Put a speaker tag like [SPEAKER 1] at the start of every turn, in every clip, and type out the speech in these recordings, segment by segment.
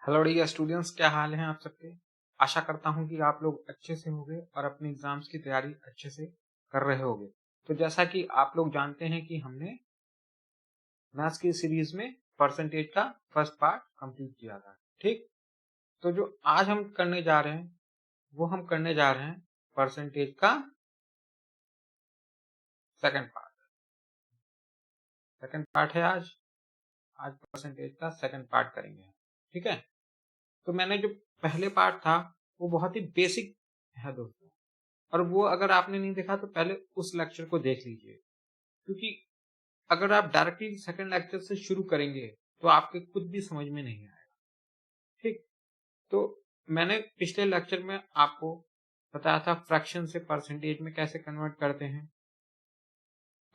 [SPEAKER 1] Hello dear students, क्या हाल है आप सबके। आशा करता हूं कि आप लोग अच्छे से होंगे और अपने एग्जाम्स की तैयारी अच्छे से कर रहे होंगे। तो जैसा कि आप लोग जानते हैं कि हमने मैथ्स की सीरीज में परसेंटेज का फर्स्ट पार्ट कंप्लीट किया था। ठीक, तो जो आज हम करने जा रहे हैं वो हम करने जा रहे हैं परसेंटेज का सेकंड पार्ट। सेकंड पार्ट है आज आज परसेंटेज का सेकंड पार्ट करेंगे। ठीक है, तो मैंने जो पहले पार्ट था वो बहुत ही बेसिक है दोस्तों, और वो अगर आपने नहीं देखा तो पहले उस लेक्चर को देख लीजिए, क्योंकि अगर आप डायरेक्टली सेकंड लेक्चर से शुरू करेंगे तो आपके कुछ भी समझ में नहीं आएगा। ठीक, तो मैंने पिछले लेक्चर में आपको बताया था फ्रैक्शन से परसेंटेज में कैसे कन्वर्ट करते हैं,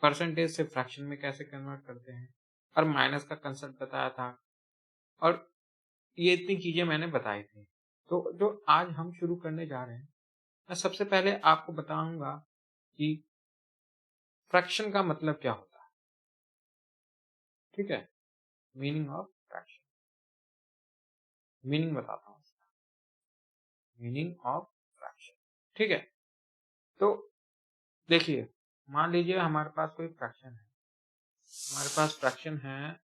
[SPEAKER 1] परसेंटेज से फ्रैक्शन में कैसे कन्वर्ट करते हैं, और माइनस का कंसेप्ट बताया था, और ये इतनी चीजें मैंने बताई थी। तो जो आज हम शुरू करने जा रहे हैं, मैं सबसे पहले आपको बताऊंगा कि फ्रैक्शन का मतलब क्या होता है। ठीक है, मीनिंग ऑफ फ्रैक्शन, मीनिंग बताता हूँ इसका, मीनिंग ऑफ फ्रैक्शन। ठीक है, तो देखिए, मान लीजिए हमारे पास कोई फ्रैक्शन है, हमारे पास फ्रैक्शन है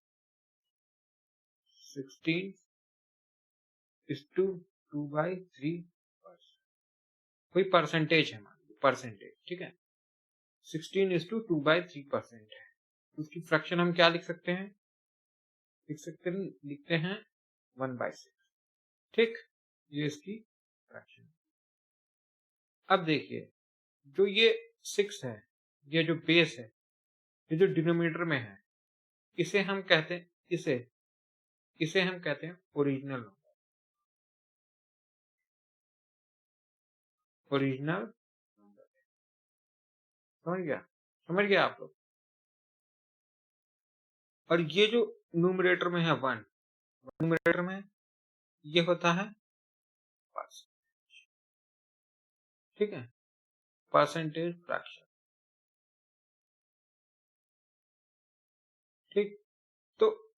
[SPEAKER 1] 16:2/3। कोई परसेंटेज है, मान लीजिए परसेंटेज। ठीक है, 16:2/3% है, उसकी फ्रैक्शन हम क्या लिख सकते हैं, लिखते हैं 1/6। ठीक, ये इसकी फ्रैक्शन। अब देखिए, जो ये 6 है, ये जो बेस है, ये जो डिनोमिनेटर में है, इसे हम कहते हैं इसे हम कहते हैं ओरिजिनल नंबर। ओरिजिनल नंबर, समझ गया आप लोग। और ये जो न्यूमरेटर में है 1, न्यूमरेटर में ये होता है परसेंटेज। ठीक है, परसेंटेज फ्रैक्शन। ठीक, तो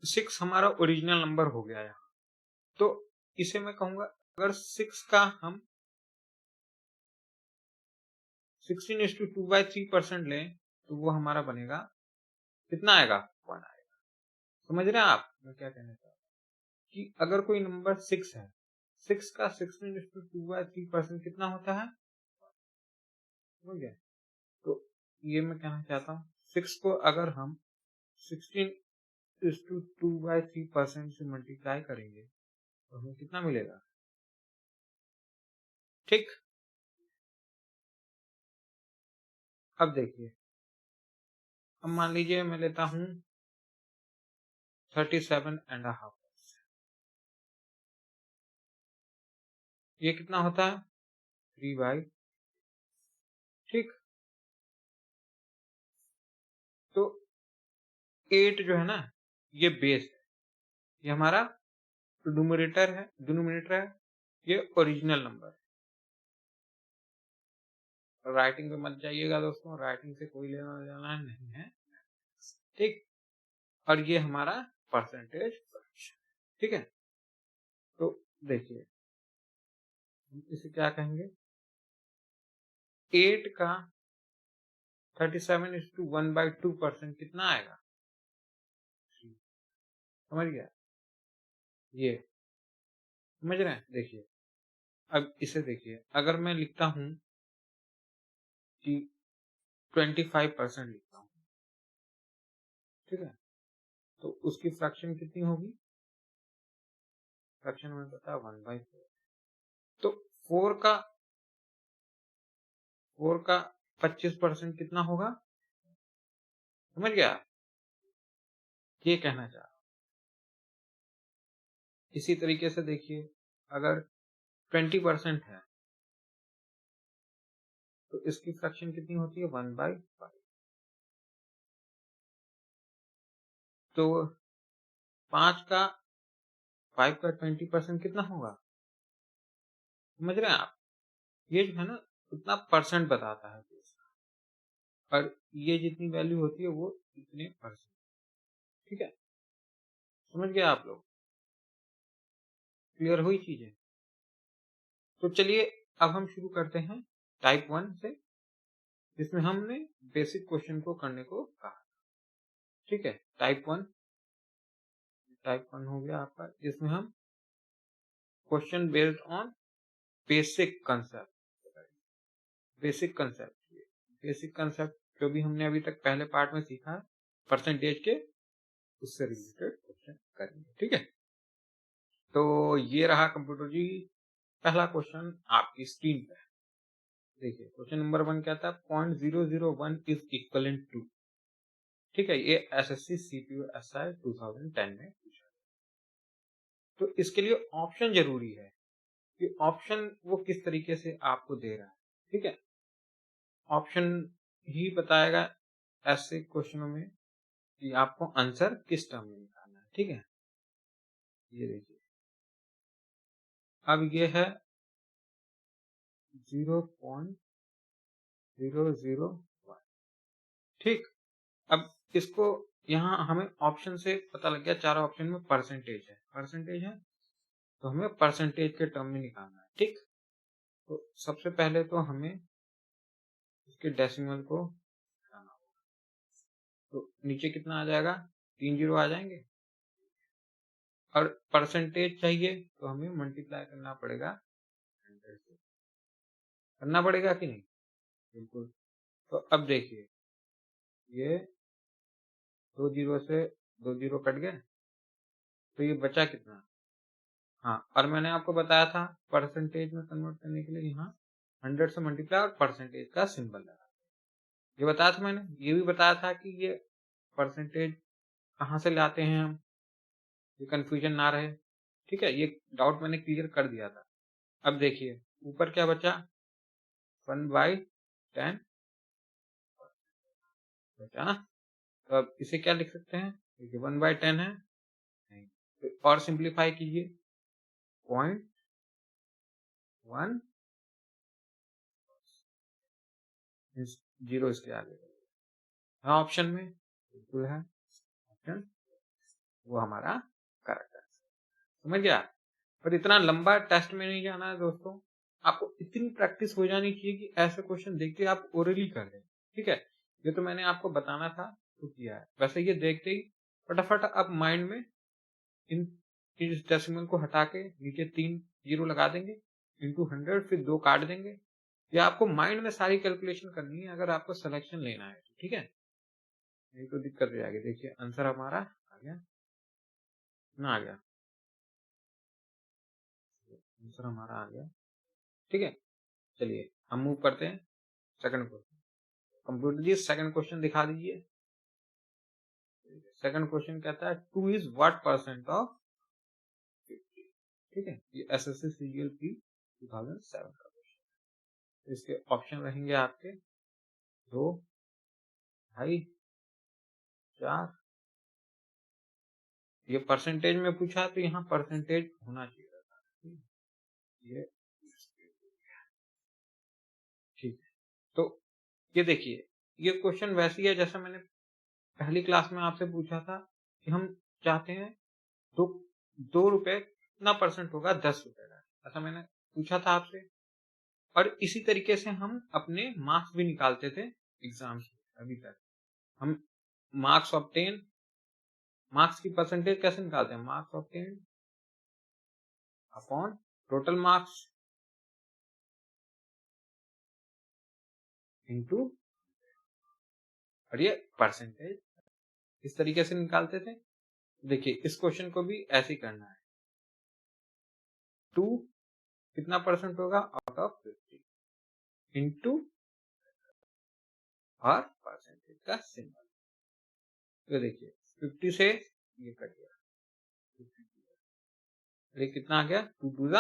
[SPEAKER 1] 6 हमारा ओरिजिनल नंबर हो गया यहाँ। तो इसे मैं कहूंगा, अगर 6 का हम 16:2/3% लें तो वो हमारा बनेगा, कितना आएगा, 1 आएगा। समझ रहे हैं आप मैं क्या कहना चाहता हूँ, कि अगर कोई नंबर 6 है, 6 का 16:2/3% कितना होता है, समझ गए। तो ये मैं कहना चाहता हूँ, 6 को अगर हम 16:2/3% से मल्टीप्लाई करेंगे तो हमें कितना मिलेगा। ठीक, अब देखिए, अब मान लीजिए मैं लेता हूँ 37.5, ये कितना होता है, 3/। ठीक, तो 8 जो है ना, ये बेस है, ये हमारा डिनोमिनेटर है, ये ओरिजिनल नंबर है। राइटिंग पे मत जाइएगा दोस्तों, राइटिंग से कोई लेना देना नहीं है। ठीक, और ये हमारा परसेंटेज फ्रैक्शन। ठीक है, तो देखिए, हम इसे क्या कहेंगे, 8 का 37:1/2% कितना आएगा, समझ गया। ये समझ रहे हैं। देखिए, अब इसे देखिए, अगर मैं लिखता हूं कि 25% लिखता हूं, ठीक है, तो उसकी फ्रैक्शन कितनी होगी, फ्रैक्शन हमें पता है 1/4। तो 4 का 25% कितना होगा, समझ गया, ये कहना चाह रहा हूं। इसी तरीके से देखिए, अगर 20% है तो इसकी फ्रैक्शन कितनी होती है, 1/5। तो 5 का 20% कितना होगा, समझ रहे हैं आप। ये जो है ना, उतना परसेंट बताता है और ये जितनी वैल्यू होती है वो इतने परसेंट। ठीक है, समझ गए आप लोग। क्लियर हुई चीजें? तो चलिए अब हम शुरू करते हैं टाइप 1 से, जिसमें हमने बेसिक क्वेश्चन को करने को कहा। ठीक है, टाइप 1 हो गया आपका, जिसमें हम question based on basic concept, basic concept जो भी हमने अभी तक पहले पार्ट में सीखा है परसेंटेज के, उससे रिलेटेड क्वेश्चन करेंगे। ठीक है, तो ये रहा कंप्यूटर जी पहला क्वेश्चन आपकी स्क्रीन पे। देखिए क्वेश्चन नंबर 1 क्या था, 0.001 इज इक्वलेंट टू। ठीक है, ये एसएससी सीपीयू 2010 में पूछा। तो इसके लिए ऑप्शन जरूरी है कि ऑप्शन वो किस तरीके से आपको दे रहा है। ठीक है, ऑप्शन ही बताएगा ऐसे क्वेश्चनों में कि आपको आंसर किस टर्म में निकालना है। ठीक है, ये देखिए अब ये है 0.001। ठीक, अब इसको यहाँ हमें ऑप्शन से पता लग गया, चारों ऑप्शन में परसेंटेज है, तो हमें परसेंटेज के टर्म में निकालना है। ठीक, तो सबसे पहले तो हमें इसके डेसिमल को हटाना होगा। तो नीचे कितना आ जाएगा, 3 जीरो आ जाएंगे, और परसेंटेज चाहिए तो हमें मल्टीप्लाई करना पड़ेगा 100 से। करना पड़ेगा कि नहीं? बिल्कुल। तो अब देखिए ये 2 जीरो से 2 जीरो कट गए, तो ये बचा कितना। हाँ, और मैंने आपको बताया था परसेंटेज में कन्वर्ट करने के लिए यहाँ 100 से मल्टीप्लाई और परसेंटेज का सिंबल लगा, ये बताया था मैंने। ये भी बताया था कि ये परसेंटेज कहाँ से लाते हैं हम, ये कंफ्यूजन ना रहे। ठीक है, ये डाउट मैंने क्लियर कर दिया था। अब देखिए ऊपर क्या बचा, 1/10 बचा ना, तो अब इसे क्या लिख सकते हैं, देखिए 1/10 है नहीं, तो और सिंप्लीफाई कीजिए 0.1 जीरो इसके आगे है ऑप्शन में, बिल्कुल है ऑप्शन, वो हमारा करेक्ट है। समझ गया? पर इतना लंबा टेस्ट में नहीं जाना है दोस्तों, आपको इतनी प्रैक्टिस हो जानी चाहिए कि ऐसे क्वेश्चन देख के आप ओरली कर दें। ठीक है, ये तो मैंने आपको बताना था तो किया है। वैसे ये देखते ही फटाफट आप माइंड में इन इस डेसिमल को हटा के नीचे 3 जीरो लगा देंगे, इंटू 100, फिर 2 काट देंगे। या आपको माइंड में सारी कैलकुलेशन करनी है अगर आपको सिलेक्शन लेना है। ठीक है, नहीं तो दिक्कत हो जाएगी। देखिए आंसर हमारा आ गया, कितना आ गया, आंसर हमारा आ गया। ठीक है, चलिए हम मूव करते हैं सेकंड क्वेश्चन। कंप्यूटर जी सेकंड क्वेश्चन दिखा दीजिए। सेकंड क्वेश्चन कहता है 2 इज व्हाट परसेंट ऑफ 50। ठीक है, ये एसएससी सीजीएल की 2007 का क्वेश्चन है। इसके ऑप्शन रहेंगे आपके 2, 2.5, 4। ये परसेंटेज में पूछा तो यहाँ परसेंटेज होना चाहिए था। ये ठीक है, तो ये देखिए ये क्वेश्चन वैसी है जैसा मैंने पहली क्लास में आपसे पूछा था कि हम चाहते हैं तो 2 रुपए कितना परसेंट होगा 10 रुपए का, ऐसा मैंने पूछा था आपसे। और इसी तरीके से हम अपने मार्क्स भी निकालते थे एग्जाम्स अभी तक। हम मार्क्स की परसेंटेज कैसे निकालते हैं, marks obtain upon total marks into, और ये परसेंटेज इस तरीके से निकालते थे। देखिए इस क्वेश्चन को भी ऐसे ही करना है। 2 कितना परसेंट होगा आउट ऑफ 50 इंटू और परसेंटेज का सिंबल। तो देखिए 50 से ये कट गया, ये कितना आ गया, 2 टू द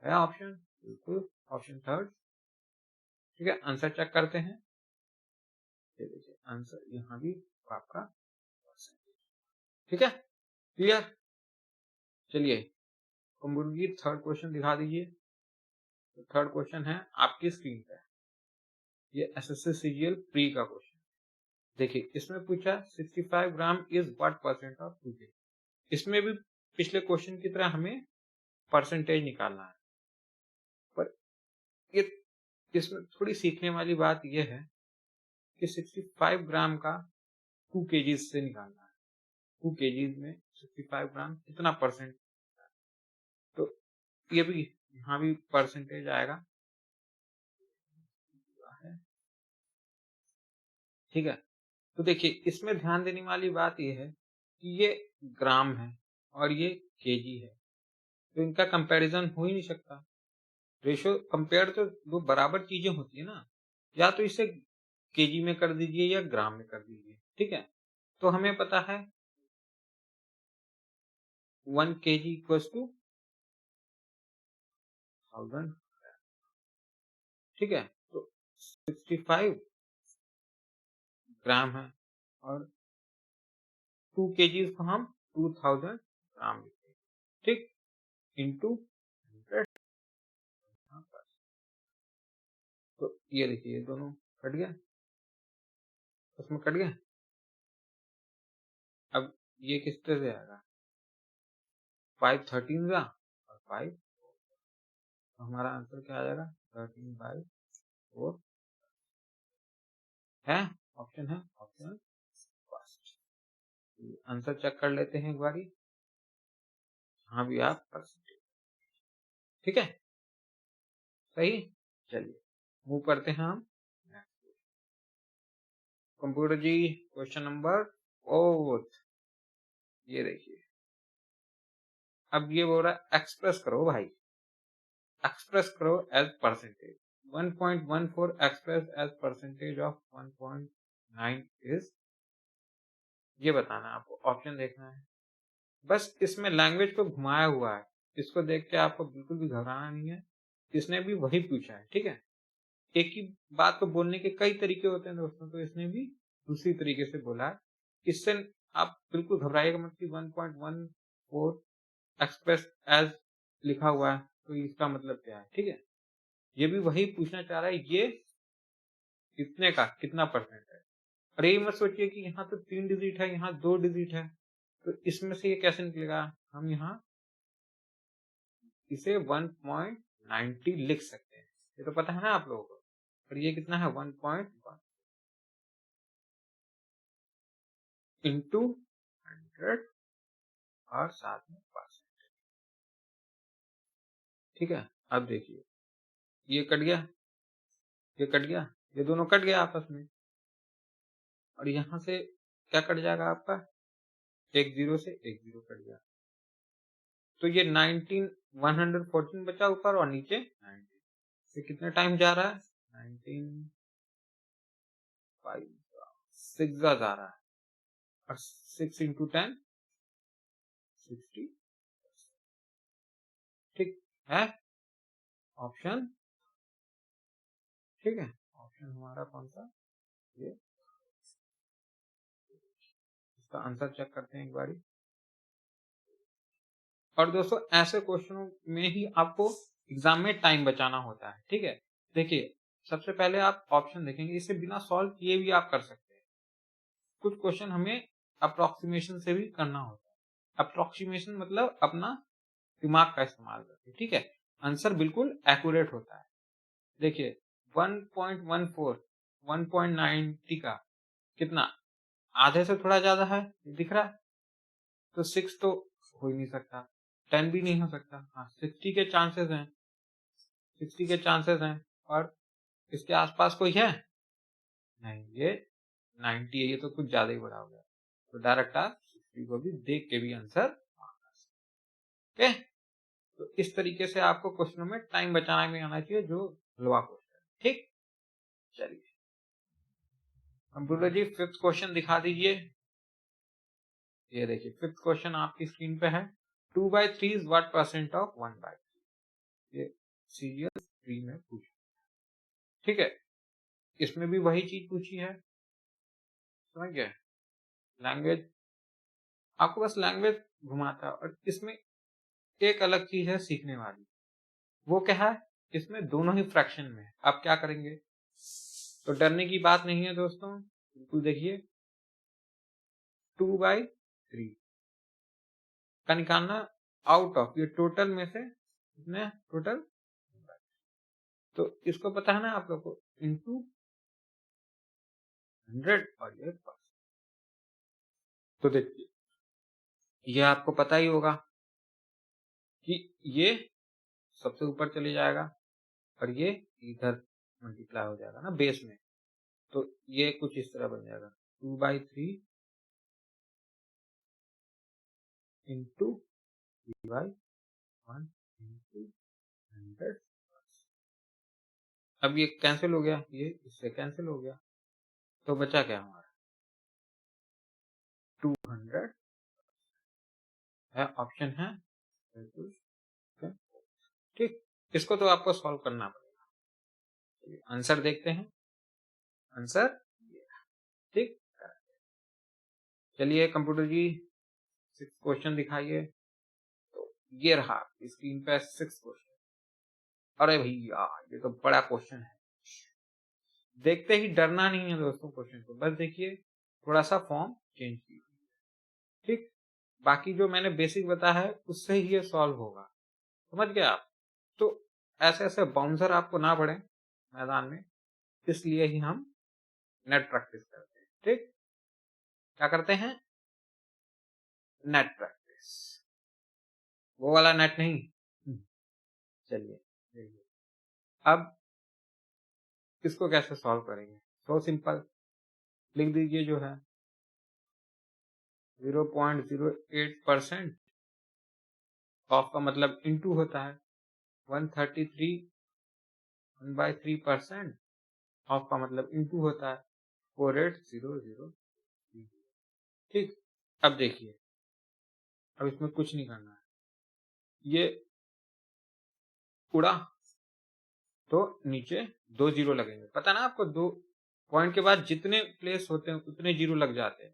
[SPEAKER 1] है ऑप्शन, बिल्कुल ऑप्शन थर्ड। ठीक है, आंसर चेक करते हैं। ये देखिए आंसर यहाँ भी आपका परसेंटेज। ठीक है, क्लियर। चलिए कंप्यूटर की थर्ड क्वेश्चन दिखा दीजिए। तो थर्ड क्वेश्चन है आपकी स्क्रीन पे, ये एसएससी सीजीएल प्री का क्वेश्चन। देखिए इसमें पूछा 65 gram is what percent of 2 kg। इसमें भी पिछले क्वेश्चन की तरह हमें परसेंटेज निकालना है। पर ये इसमें थोड़ी सीखने वाली बात यह है कि 65 ग्राम का 2 केजीज से निकालना है। 2 केजीज में 65 ग्राम कितना परसेंट, तो ये भी यहाँ भी परसेंटेज आएगा, ठीक है। तो देखिए इसमें ध्यान देने वाली बात ये है कि ये ग्राम है और ये केजी है, तो इनका कंपैरिजन हो ही नहीं सकता। रेशो कंपेयर तो दो बराबर चीजें होती है ना, या तो इसे केजी में कर दीजिए या ग्राम में कर दीजिए, ठीक है। तो हमें पता है 1 केजी इक्वल्स टू 1000, ठीक है। तो 65 ग्राम है और 2 केजीज को हम 2000 ग्राम लिखते हैं, ठीक, इंटू 100। तो ये देखिए ये दोनों कट गया, उसमें कट गया। अब ये किस तरह से आएगा, 5 13 का और 5, तो हमारा आंसर क्या आ जाएगा, 13/4 है। ऑप्शन है ऑप्शन फर्स्ट। आंसर चेक कर लेते हैं एक बारी, हाँ भी आप परसेंटेज, ठीक है, सही। चलिए मूव करते हैं हम कंप्यूटर जी, क्वेश्चन नंबर 4। ये देखिए अब ये बोल रहा है एक्सप्रेस करो भाई, एक्सप्रेस करो as percentage 1.14 express as percentage of 1.9 is, ये बताना है आपको, ऑप्शन देखना है। बस इसमें लैंग्वेज को घुमाया हुआ है, इसको देख के आपको बिल्कुल भी घबराना नहीं है, इसने भी वही पूछा है, ठीक है। एक ही बात को बोलने के कई तरीके होते हैं दोस्तों, तो इसने भी दूसरी तरीके से बोला है। इससे आप बिल्कुल घबराइएगा मत कि 1.14 एक्सप्रेस एज लिखा हुआ है तो इसका मतलब क्या है, ठीक है। ये भी वही पूछना चाह रहा है, ये कितने का कितना परसेंट है। और यही मत सोचिए कि यहाँ तो 3 डिजिट है, यहाँ 2 डिजिट है, तो इसमें से ये कैसे निकलेगा। हम यहाँ इसे 1.90 लिख सकते हैं, ये तो पता है ना आप लोगों को। और ये कितना है 1.1 इंटू 100 और साथ में परसेंट, ठीक है। अब देखिए ये कट गया, ये कट गया, ये दोनों कट गया आपस में, और यहाँ से क्या कट जाएगा आपका, एक जीरो से एक जीरो कट गया, तो ये 19 114 बचा ऊपर और नीचे 19, ये कितने टाइम जा रहा है, 19 5 6 जा रहा है, और 6 इंटू 10 60, ठीक है, ऑप्शन, ठीक है। ऑप्शन हमारा कौन सा, ये, इसका आंसर चेक करते हैं एक बारी। और दोस्तों ऐसे क्वेश्चनों में ही आपको एग्जाम में टाइम बचाना होता है, ठीक है। देखिए सबसे पहले आप ऑप्शन देखेंगे, इसे बिना सॉल्व किए भी आप कर सकते हैं। कुछ क्वेश्चन हमें अप्रोक्सीमेशन से भी करना होता है, अप्रोक्सीमेशन मतलब अपना दिमाग का इस्तेमाल करके, ठीक है। आंसर बिल्कुल एक्यूरेट होता है। देखिए 1.14 1.90 का कितना, आधे से थोड़ा ज्यादा है, दिख रहा है, तो 6 तो हो ही नहीं सकता, 10 भी नहीं हो सकता, हाँ 60 के चांसेस हैं, 60 के चांसेस हैं, और इसके आसपास कोई है नहीं, ये 90 है, ये तो कुछ ज्यादा ही बड़ा हो गया, तो डायरेक्ट आप 60 को भी देख के भी आंसर, ओके। तो इस तरीके से आपको क्वेश्चनों में टाइम बचाना में आना चाहिए, जो हलवा क्वेश्चन, ठीक। चलिए कंप्यूटर जी फिफ्थ क्वेश्चन दिखा दीजिए। ये देखिए फिफ्थ क्वेश्चन आपकी स्क्रीन पे है, 2/3 इज व्हाट परसेंट ऑफ 1/3, ये सीरियल 3 में पूछा, ठीक है। इसमें भी वही चीज पूछी है, समझ गए, लैंग्वेज, आपको बस लैंग्वेज घुमाता है। और इसमें एक अलग चीज है सीखने वाली, वो क्या है, इसमें दोनों ही फ्रैक्शन में है। आप क्या करेंगे, तो डरने की बात नहीं है दोस्तों, बिल्कुल देखिए 2/3, का निकालना आउट ऑफ, ये टोटल में से कितने टोटल, तो इसको पता है ना आप लोग को, इंटू 100 और ये %। तो देखिए ये आपको पता ही होगा कि ये सबसे ऊपर चले जाएगा और ये इधर मल्टीप्लाई हो जाएगा ना बेस में, तो ये कुछ इस तरह बन जाएगा 2/3 इंटू 3/1 इंटू 100। अब ये कैंसिल हो गया, ये इससे कैंसिल हो गया, तो बचा क्या हमारा 200 है, ऑप्शन है बिल्कुल ठीक। इसको तो आपको सॉल्व करना पड़ेगा। आंसर देखते हैं, आंसर ठीक। चलिए कंप्यूटर जी 6 क्वेश्चन दिखाइए। तो ये रहा स्क्रीन पे 6 क्वेश्चन। अरे भैया ये तो बड़ा क्वेश्चन है, देखते ही डरना नहीं है दोस्तों क्वेश्चन को, बस देखिए थोड़ा सा फॉर्म चेंज कीजिए, ठीक। बाकी जो मैंने बेसिक बताया है उससे ही ये सॉल्व होगा, समझ गए आप। तो ऐसे ऐसे बाउंसर आपको ना पड़े मैदान में, इसलिए ही हम नेट प्रैक्टिस करते हैं, ठीक। क्या करते हैं, नेट प्रैक्टिस, वो वाला नेट नहीं। चलिए देखिए अब इसको कैसे सॉल्व करेंगे, सो सिंपल, लिख दीजिए जो है 0.08% ऑफ का मतलब इनटू होता है 133 1/3%, ऑफ का मतलब इनटू होता है 4800, ठीक। अब देखिए अब इसमें कुछ नहीं करना है, ये उड़ा तो नीचे 2 जीरो लगेंगे, पता ना आपको, 2 पॉइंट के बाद जितने प्लेस होते हैं उतने जीरो लग जाते हैं।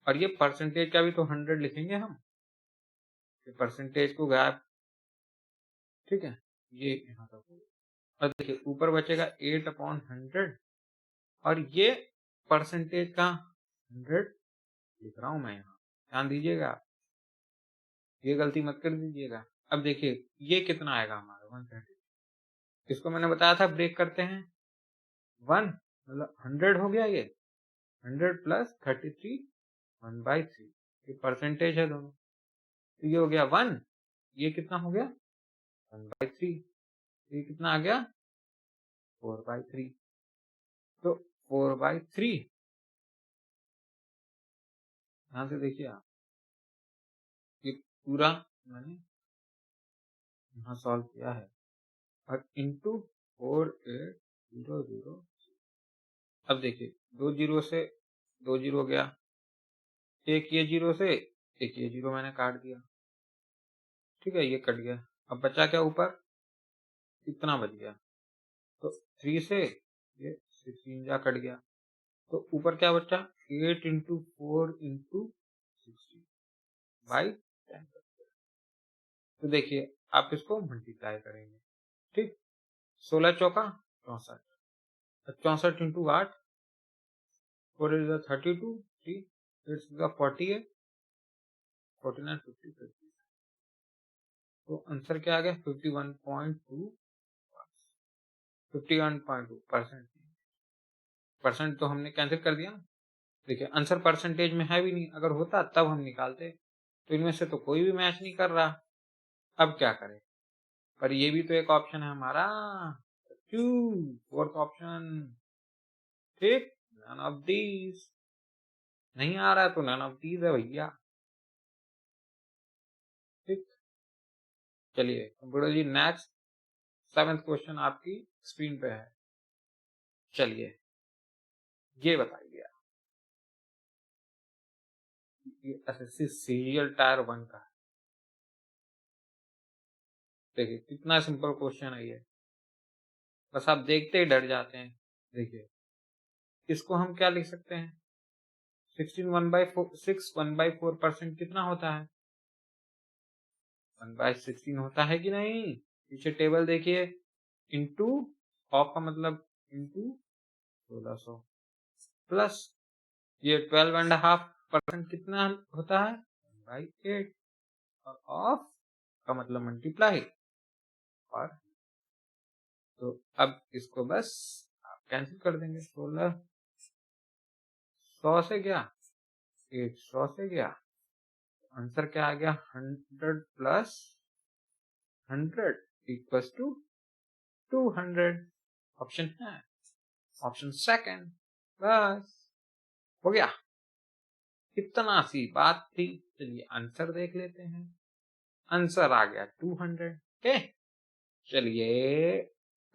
[SPEAKER 1] और ये परसेंटेज का भी तो 100 लिखेंगे हम, परसेंटेज को गायब, ठीक है, ये यहाँ तक होगा। और देखिए ऊपर बचेगा 8/100 और ये परसेंटेज का 100 लिख रहा हूं मैं यहाँ, ध्यान दीजिएगा, ये गलती मत कर दीजिएगा। अब देखिए ये कितना आएगा हमारा 130, इसको मैंने बताया था ब्रेक करते हैं 1, मतलब 100 हो गया, ये 100 प्लस 33 1/3, ये परसेंटेज है दोनों, तो ये हो गया 1, ये कितना हो गया 1/3, ये कितना आ गया 4/3, तो 4/3, ध्यान से देखिए आप, ये पूरा मैंने यहाँ सॉल्व किया है और इंटू 4800। अब देखिए 2 जीरो से 2 जीरो गया, एक ये जीरो से एक ये जीरो मैंने काट दिया, ठीक है, ये कट गया। अब बचा क्या ऊपर, इतना बच गया, तो 3 से ये 16 जा कट गया, तो ऊपर क्या बचा 8 इंटू 4 इंटू 16/10। तो देखिए आप इसको मल्टीप्लाई करेंगे, ठीक, 16 चौका 64, 64 इंटू 8, 4 इज 32, 3 8 इज 48, 49 50 50, तो आंसर क्या आ गया 51.2, 51.2%। परसेंट तो हमने कैंसिल कर दिया ना, देखिए आंसर परसेंटेज में है भी नहीं, अगर होता तब हम निकालते, तो इनमें से तो कोई भी मैच नहीं कर रहा, अब क्या करें। पर ये भी तो एक ऑप्शन है हमारा, फोर्थ ऑप्शन, ठीक, नन ऑफ दीज, नहीं आ रहा है तो नन ऑफ दीज है भैया, ठीक। चलिए कंप्यूटर जी नेक्स्ट 7th क्वेश्चन आपकी स्क्रीन पे है, चलिए ये बताइए आप, ये एसएससी सीरियल टायर 1 का है, देखिए कितना सिंपल क्वेश्चन है ये, बस आप देखते ही डर जाते हैं। देखिए इसको हम क्या लिख सकते हैं, 1/4% कितना होता है, 1/16 होता है कि नहीं, पीछे टेबल देखिए, इंटू ऑफ का मतलब इंटू 1600 प्लस ये 12.5% कितना होता है 1/8, और ऑफ का मतलब मल्टीप्लाई और तो अब इसको बस आप कैंसिल कर देंगे। 16 100 से गया, 100 से गया, आंसर क्या आ गया 100 प्लस 100 इक्वल्स टू 200। ऑप्शन है ऑप्शन सेकंड। बस हो गया, इतना सी बात थी। चलिए आंसर देख लेते हैं। आंसर आ गया 200। ओके चलिए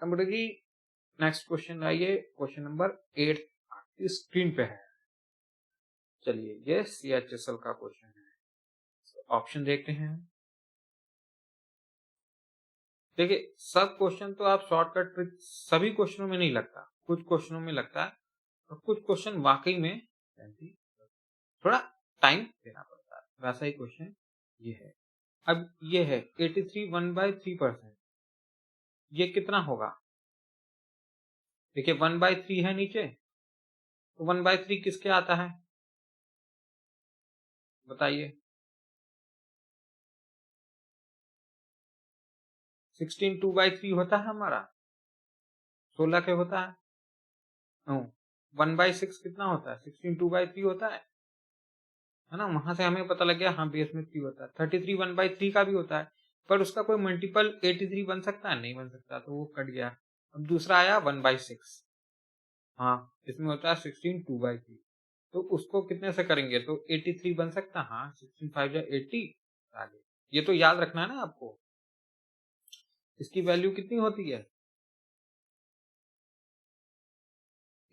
[SPEAKER 1] कंप्यूटर जी नेक्स्ट क्वेश्चन आइए। क्वेश्चन नंबर 8 आपकी स्क्रीन पे है। चलिए ये CHSL का क्वेश्चन है। ऑप्शन देखते हैं। देखिए सब क्वेश्चन तो आप शॉर्टकट ट्रिक सभी क्वेश्चनों में नहीं लगता, कुछ क्वेश्चनों में लगता है और कुछ क्वेश्चन वाकई में थोड़ा टाइम देना पड़ता है। वैसा ही क्वेश्चन ये है। अब ये है 83 1/3%। ये कितना होगा? देखिए 1/3 है नीचे, तो 1/3 किसके आता है बताइए? 16 2/3 होता है हमारा, 16 के होता है। 1/6 कितना होता है? 16 2/3 होता है ना। वहां से हमें पता लग गया हाँ बेस में 3 होता है। 33 1/3 का भी होता है, पर उसका कोई मल्टीपल 83 बन सकता है? नहीं बन सकता, तो वो कट गया। अब दूसरा आया 1/6। हाँ इसमें होता है 16 2/3, तो उसको कितने से करेंगे तो 83 बन सकता है। हाँ 16 5 जा 80 आगे। ये तो याद रखना है ना आपको। इसकी वैल्यू कितनी होती है?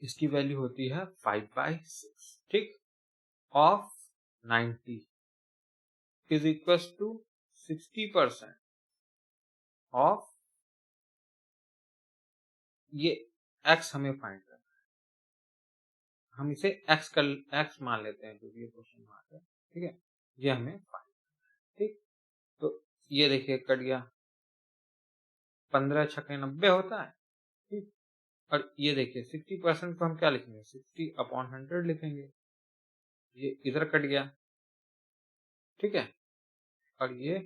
[SPEAKER 1] इसकी वैल्यू होती है 5/6। ठीक, of 90 is equal to 60% of ये x हमें फाइंड करना है। हम इसे x मान लेते हैं क्योंकि ये क्वेश्चन मार्क है। ठीक है, ये हमें फाइंड करना है। ठीक, तो ये देखिए कट गया, 15 छक्के 90 होता है। ठीक, और ये देखिए 60% को हम क्या लिखेंगे? 60/100 लिखेंगे। ये इधर कट गया, ठीक है, और ये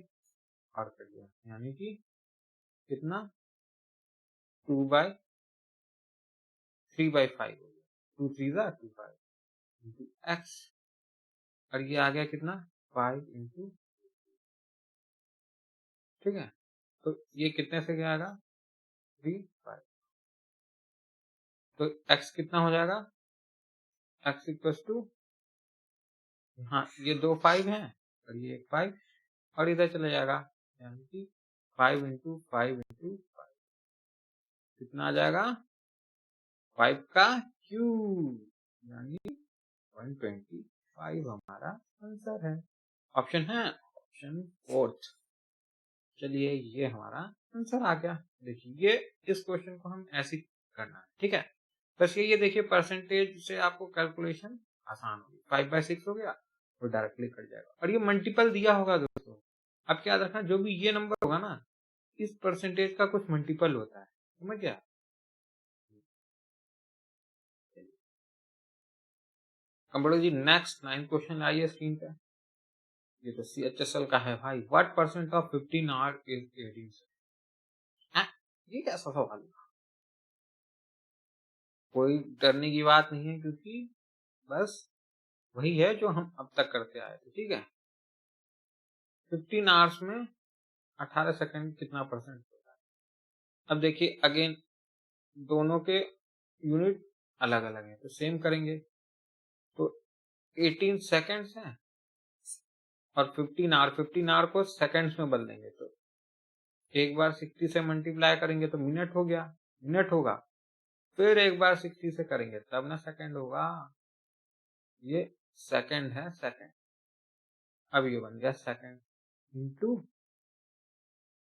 [SPEAKER 1] और कट गया, यानी कि कितना 3/5 हो गया। 2 3 2 5 इंटू एक्स, और ये आ गया कितना 5 इंटू। ठीक है, तो ये कितने से क्या आएगा 3 5, तो x कितना हो जाएगा? x इक्वल्स टू, हाँ ये 2 5 हैं और ये 1 5 और इधर चले जाएगा, यानी कि 5 इंटू 5 इंटू 5 कितना आ जाएगा 5 का क्यूब, यानी 125 हमारा आंसर है। ऑप्शन है ऑप्शन फोर्थ। चलिए ये हमारा आंसर आ गया। देखिए ये इस क्वेश्चन को हम ऐसे करना है। ठीक है, बस ये देखिए परसेंटेज से आपको कैलकुलेशन आसान होगी। 5/6 हो गया तो डायरेक्टली कट जाएगा, और ये मल्टीपल दिया होगा दोस्तों। अब क्या रखना, जो भी ये नंबर होगा ना, इस परसेंटेज का कुछ मल्टीपल होता है, समझ गया? कंप्यूटर जी नेक्स्ट 9 क्वेश्चन आइए स्क्रीन पे। ये तो CHSL का है भाई। What percent of 15 our is 18 second? ये कैसा सवाल है? कोई डरने की बात नहीं है, क्योंकि बस वही है जो हम अब तक करते आए थे। ठीक है, 15 आवर्स में 18 सेकंड कितना परसेंट होता है? अब देखिए अगेन दोनों के यूनिट अलग अलग हैं, तो सेम करेंगे। तो 18 सेकंड्स हैं और 15 आवर को सेकंड्स में बदल देंगे, तो एक बार 60 से मल्टीप्लाई करेंगे तो मिनट हो गया, मिनट होगा। फिर एक बार 60 से करेंगे तब ना सेकंड होगा। ये सेकंड है, सेकंड। अब ये बन गया सेकंड इंटू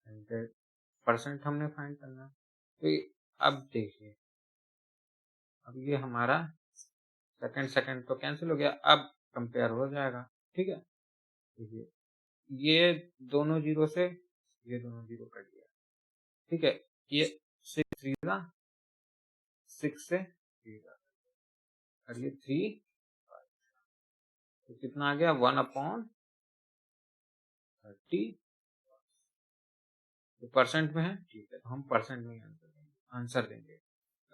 [SPEAKER 1] 100%। हमने फाइंड करना है। तो अब देखिए, अब ये हमारा सेकंड सेकंड तो कैंसिल हो गया, अब कंपेयर हो जाएगा। ठीक है, देखिए ये दोनों जीरो से ये दोनों जीरो कट गया। ठीक है, ये 6 3 6 से 3 और ये 3 तो कितना आ गया 1/30। 30 तो परसेंट में है, ठीक है, तो हम परसेंट में आंसर देंगे।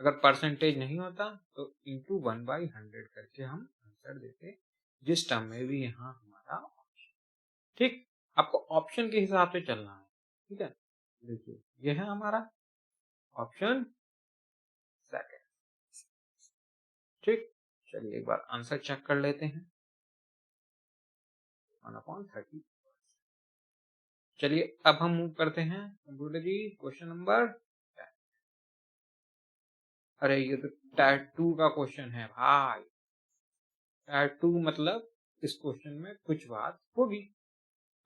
[SPEAKER 1] अगर परसेंटेज नहीं होता तो इंटू 1/100 करके हम आंसर देते, जिस टर्म में भी यहाँ हमारा ऑप्शन। ठीक, आपको ऑप्शन के हिसाब से चलना है। ठीक है, देखिए ये है हमारा ऑप्शन सेकंड। ठीक, चलिए एक बार आंसर चेक कर लेते हैं। 1/30। चलिए अब हम मूव करते हैं कंप्यूटर जी क्वेश्चन नंबर 10। अरे ये तो टायर 2 का क्वेश्चन है भाई। टायर 2 मतलब इस क्वेश्चन में कुछ बात होगी।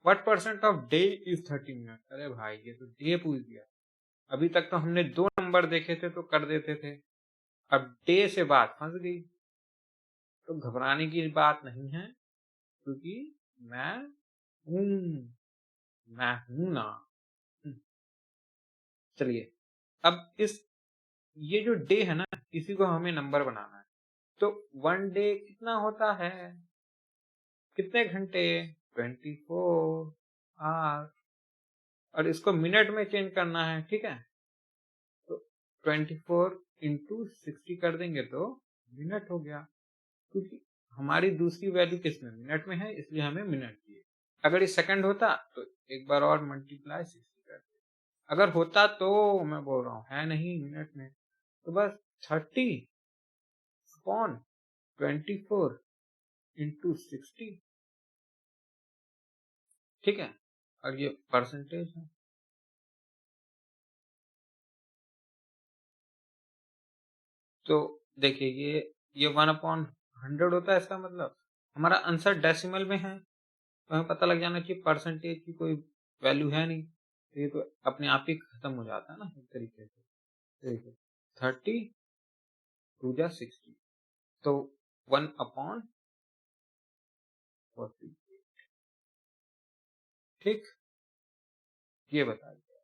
[SPEAKER 1] What percent of day is 30 minute. अरे भाई ये तो डे पूछ दिया। अभी तक तो हमने 2 नंबर देखे थे तो कर देते थे, अब डे से बात फंस गई। तो घबराने की बात नहीं है, क्योंकि मैं हूं मैं हूं ना। चलिए अब इस ये जो डे है ना, इसी को हमें नंबर बनाना है। तो 1 डे कितना होता है, कितने घंटे, 24 आवर, और इसको मिनट में चेंज करना है। ठीक है, तो 24 इंटू 60 कर देंगे तो मिनट हो गया, क्योंकि हमारी दूसरी वैल्यू किस में, मिनट में है, इसलिए हमें मिनट चाहिए। अगर ये सेकंड होता तो एक बार और मल्टीप्लाई 60 कर दे। अगर होता तो मैं बोल रहा हूँ है नहीं मिनट में, तो बस 30/24 इंटू 60। ठीक है, और ये परसेंटेज है। तो देखिए ये 1/100 होता है, इसका मतलब हमारा आंसर डेसिमल में है, तो हमें पता लग जाना चाहिए परसेंटेज की कोई वैल्यू है नहीं, तो ये तो अपने आप ही खत्म हो जाता है ना एक तरीके से। देखिए 30 2 जा 60, तो 1/40। ठीक, ये बता दिया।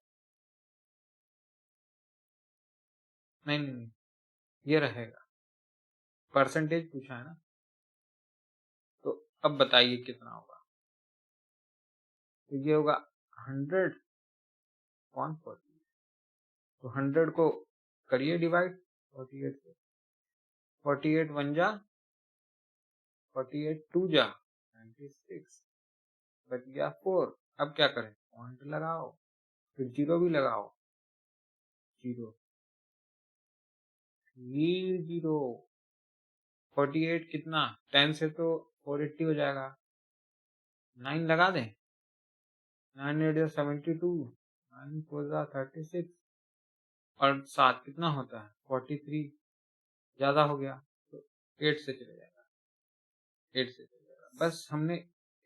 [SPEAKER 1] नहीं, ये रहेगा, परसेंटेज पूछा है ना, तो अब बताइए कितना होगा। तो ये होगा 100/40। तो 100 को करिए डिवाइड 48 से। 48 1 जा 48 2 जा 96, बच गया 4। अब क्या करें, पॉइंट लगाओ, फिर जीरो भी लगाओ, जीरो, ये जीरो। 48 कितना, 10 से तो 480 हो जाएगा, 9 लगा दें, 9 8 जा 72, 9 4 जा 36, और 7 कितना होता है 43, ज्यादा हो गया तो 8 से चले जाएगा, 8 से चले जाएगा। बस हमने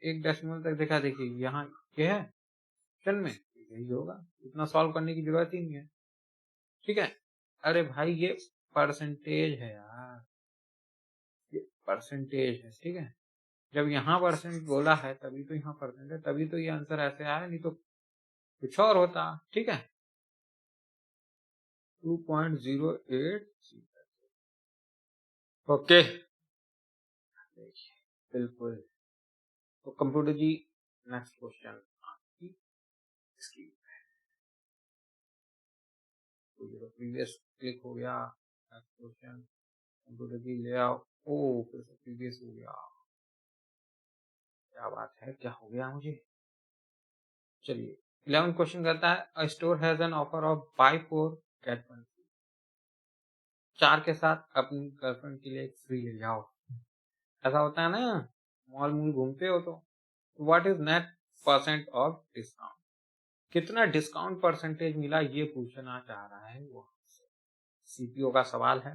[SPEAKER 1] एक डेसिमल तक देखा। देखिए यहाँ क्या है ऑप्शन में, यही होगा, इतना सॉल्व करने की जरूरत ही नहीं है। ठीक है, अरे भाई ये परसेंटेज है यार, ये परसेंटेज है। ठीक है, जब यहाँ परसेंट बोला है तभी तो यहाँ परसेंट है, तभी तो ये आंसर ऐसे आया, नहीं तो कुछ और होता। ठीक है, 2.08। ओके, बिल्कुल। तो कंप्यूटर जी नेक्स्ट क्वेश्चन आपकी स्क्रीन पे, प्रीवियस क्लिक हो गया। नेक्स्ट क्वेश्चन कंप्यूटर जी ले आओ। ओ फिर से प्रीवियस हो गया, क्या बात है, क्या हो गया मुझे। चलिए 11 क्वेश्चन कहता है a store has an offer of buy 4 get 1 free. 4 के साथ अपनी गर्लफ्रेंड के लिए एक फ्री ले जाओ। ऐसा होता है ना, मॉल मूल घूमते हो तो। What is net percent of discount, कितना डिस्काउंट परसेंटेज मिला, ये पूछना चाह रहा है वो। सीपीओ का सवाल है।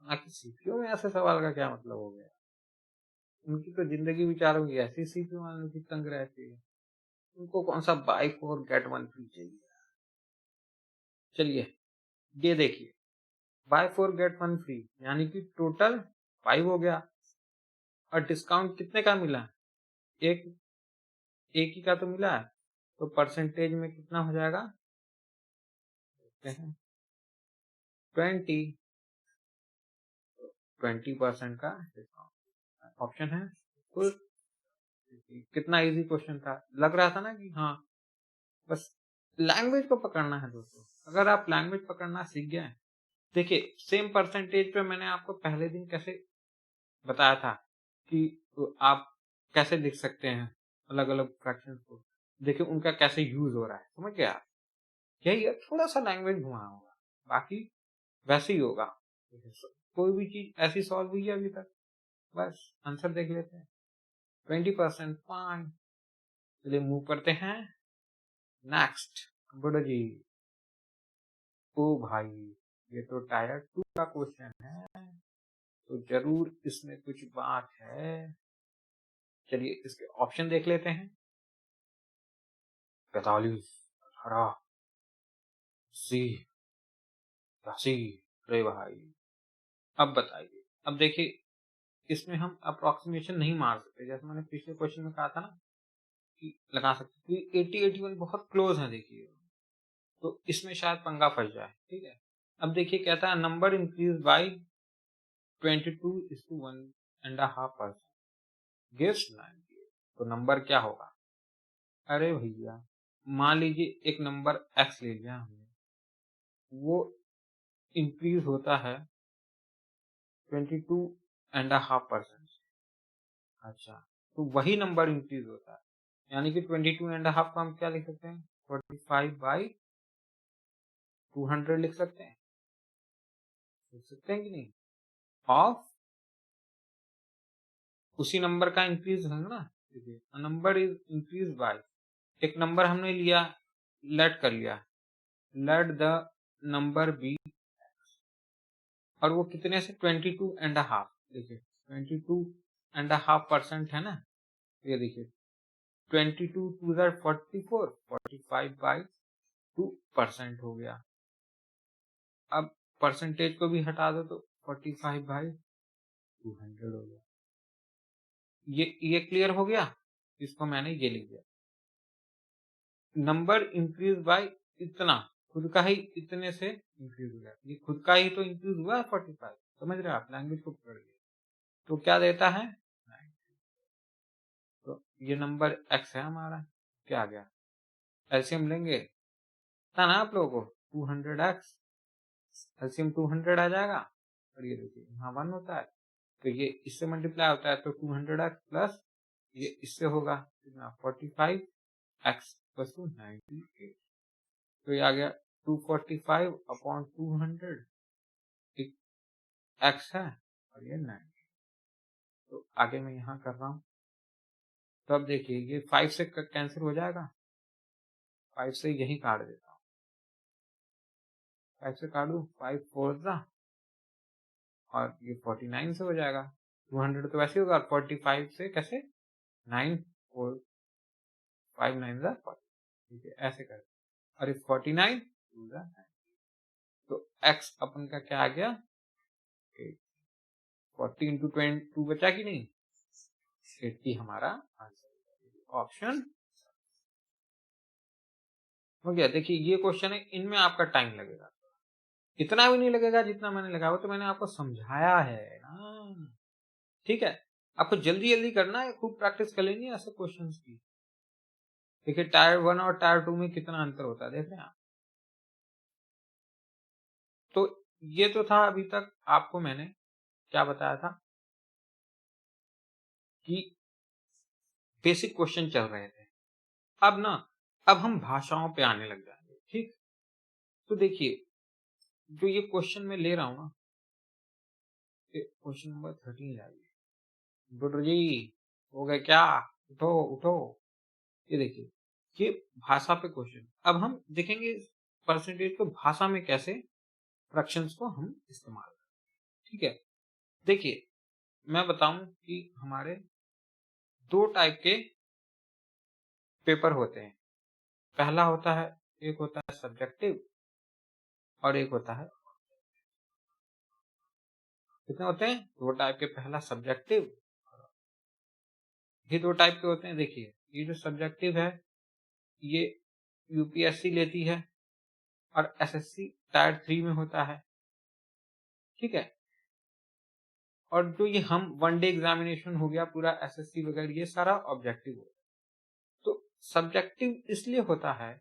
[SPEAKER 1] आखिर सीपीओ में ऐसे सवाल का क्या मतलब हो गया, उनकी तो जिंदगी बेचारों की ऐसी सीपीओ वालों की तंग रहती है, उनको कौन सा बाय 4 गेट 1 फ्री चाहिए। चलिए ये देखिए, बाय 4 गेट 1 फ्री यानी कि टोटल 5 हो गया, और डिस्काउंट कितने का मिला, एक एक ही का तो मिला है, तो परसेंटेज में कितना हो जाएगा, देखते हैं 20, 20% का डिस्काउंट। ऑप्शन है फुल कितना इजी क्वेश्चन था, लग रहा था ना कि हाँ बस लैंग्वेज को पकड़ना है दोस्तों। अगर आप लैंग्वेज पकड़ना सीख गए, देखिए सेम परसेंटेज पे मैंने आपको पहले दिन कैसे बताया था कि आप कैसे लिख सकते हैं अलग अलग फ्रैक्शंस को, देखिए उनका कैसे यूज हो रहा है, समझ गए आप। यही है, थोड़ा सा लैंग्वेज घुमाना होगा, बाकी वैसे ही होगा। कोई भी चीज ऐसी सॉल्व हुई है अभी तक, बस आंसर देख लेते हैं। 20% फाइन। चलिए मूव करते हैं नेक्स्ट। कंप्यूटर जी, ओ भाई ये तो टायर 2 का क्वेश्चन है, तो जरूर इसमें कुछ बात है। चलिए इसके ऑप्शन देख लेते हैं। 45, 18, 80, 80। अरे भाई अब बताइए। अब देखिए इसमें हम अप्रोक्सीमेशन नहीं मार सकते, जैसे मैंने पिछले क्वेश्चन में कहा था ना कि लगा सकते, क्योंकि 80, 81 बहुत क्लोज है देखिए, तो इसमें शायद पंगा फंस जाए। ठीक है, अब देखिए कहता है नंबर इंक्रीज बाई 22:1.5% गिव्स 98। तो नंबर क्या होगा? अरे भैया मान लीजिए एक नंबर x ले लिया हमने, वो इंक्रीज होता है 22.5%। अच्छा, तो वही नंबर इंक्रीज होता है, यानी कि 22.5 को हम क्या लिख सकते हैं? 45/200 लिख सकते हैं। लिख सकते हैं कि नहीं? ऑफ उसी नंबर का इंक्रीज है ना। देखिए नंबर इज इंक्रीज बाय, एक नंबर हमने लिया, लेट कर लिया, लेट द नंबर बी, और वो कितने से? 22.5। देखिए 22.5% है ना, ये देखिए 22 टू 44, 45/2% हो गया। अब परसेंटेज को भी हटा दो तो 45/200 हो गया। ये क्लियर हो गया, इसको मैंने ये लिख दिया। नंबर इंक्रीज बाय इतना, खुद का ही इतने से इंक्रीज हो गया, ये खुद का ही तो इंक्रीज हुआ है 45। समझ रहे हैं आप? लैंग्वेज को पकड़ लिया तो क्या देता है? 9। तो ये नंबर x है हमारा, क्या आ गया? एलसीएम लेंगे था ना आप लोगों को, 200x, एलसीएम 200 आ जाएगा। और ये देखिए यहाँ 1 होता है, तो ये इससे मल्टीप्लाई होता है, तो 200x प्लस ये इससे होगा कितना? 45x plus 98। तो ये आ गया 245/200, x है और ये 90। तो आगे मैं यहाँ कर रहा हूँ, तो अब देखिए ये 5 से कैंसिल हो जाएगा, 5 से यही काट देता हूँ, 5 से काटू, 5 4 जा, और ये 49 से हो जाएगा। 200 तो वैसे होगा, 45 से कैसे? 9 4 5 9 जा 40। ठीक है, ऐसे कर, और ये 49 2 जा 9। तो x अपन का क्या आ गया? 40 इंटू 22 बचा कि नहीं? 80 हमारा आंसर। ऑप्शन हो गया। देखिए ये क्वेश्चन है, इनमें आपका टाइम लगेगा, इतना भी नहीं लगेगा जितना मैंने लगाया, वो तो मैंने आपको समझाया है ना। ठीक है, आपको जल्दी जल्दी करना है, खूब प्रैक्टिस कर लेनी है ऐसे क्वेश्चंस की। देखिए टायर 1 और टायर 2 में कितना अंतर होता है, देख रहे हैं आप। तो ये तो था, अभी तक आपको मैंने क्या बताया था कि बेसिक क्वेश्चन चल रहे थे। अब ना, अब हम भाषाओं पे आने लग जाएंगे। ठीक, तो देखिए जो ये क्वेश्चन मैं ले रहा हूं ना, क्वेश्चन नंबर 13 लाइए। गुड्डू जी हो गए क्या? उठो उठो। ये देखिए ये भाषा पे क्वेश्चन। अब हम देखेंगे परसेंटेज को भाषा में कैसे फ्रैक्शंस को हम इस्तेमाल करें। ठीक है, देखिए मैं बताऊं कि हमारे दो टाइप के पेपर होते हैं। पहला होता है, एक होता है सब्जेक्टिव और एक होता है, कितने होते हैं? दो टाइप के। पहला सब्जेक्टिव, ये दो टाइप के होते हैं। देखिए ये जो सब्जेक्टिव है ये यूपीएससी लेती है और एसएससी टायर 3 में होता है। ठीक है, और जो ये हम वन डे एग्जामिनेशन हो गया पूरा एसएससी वगैरह, ये सारा ऑब्जेक्टिव होता है। तो सब्जेक्टिव इसलिए होता है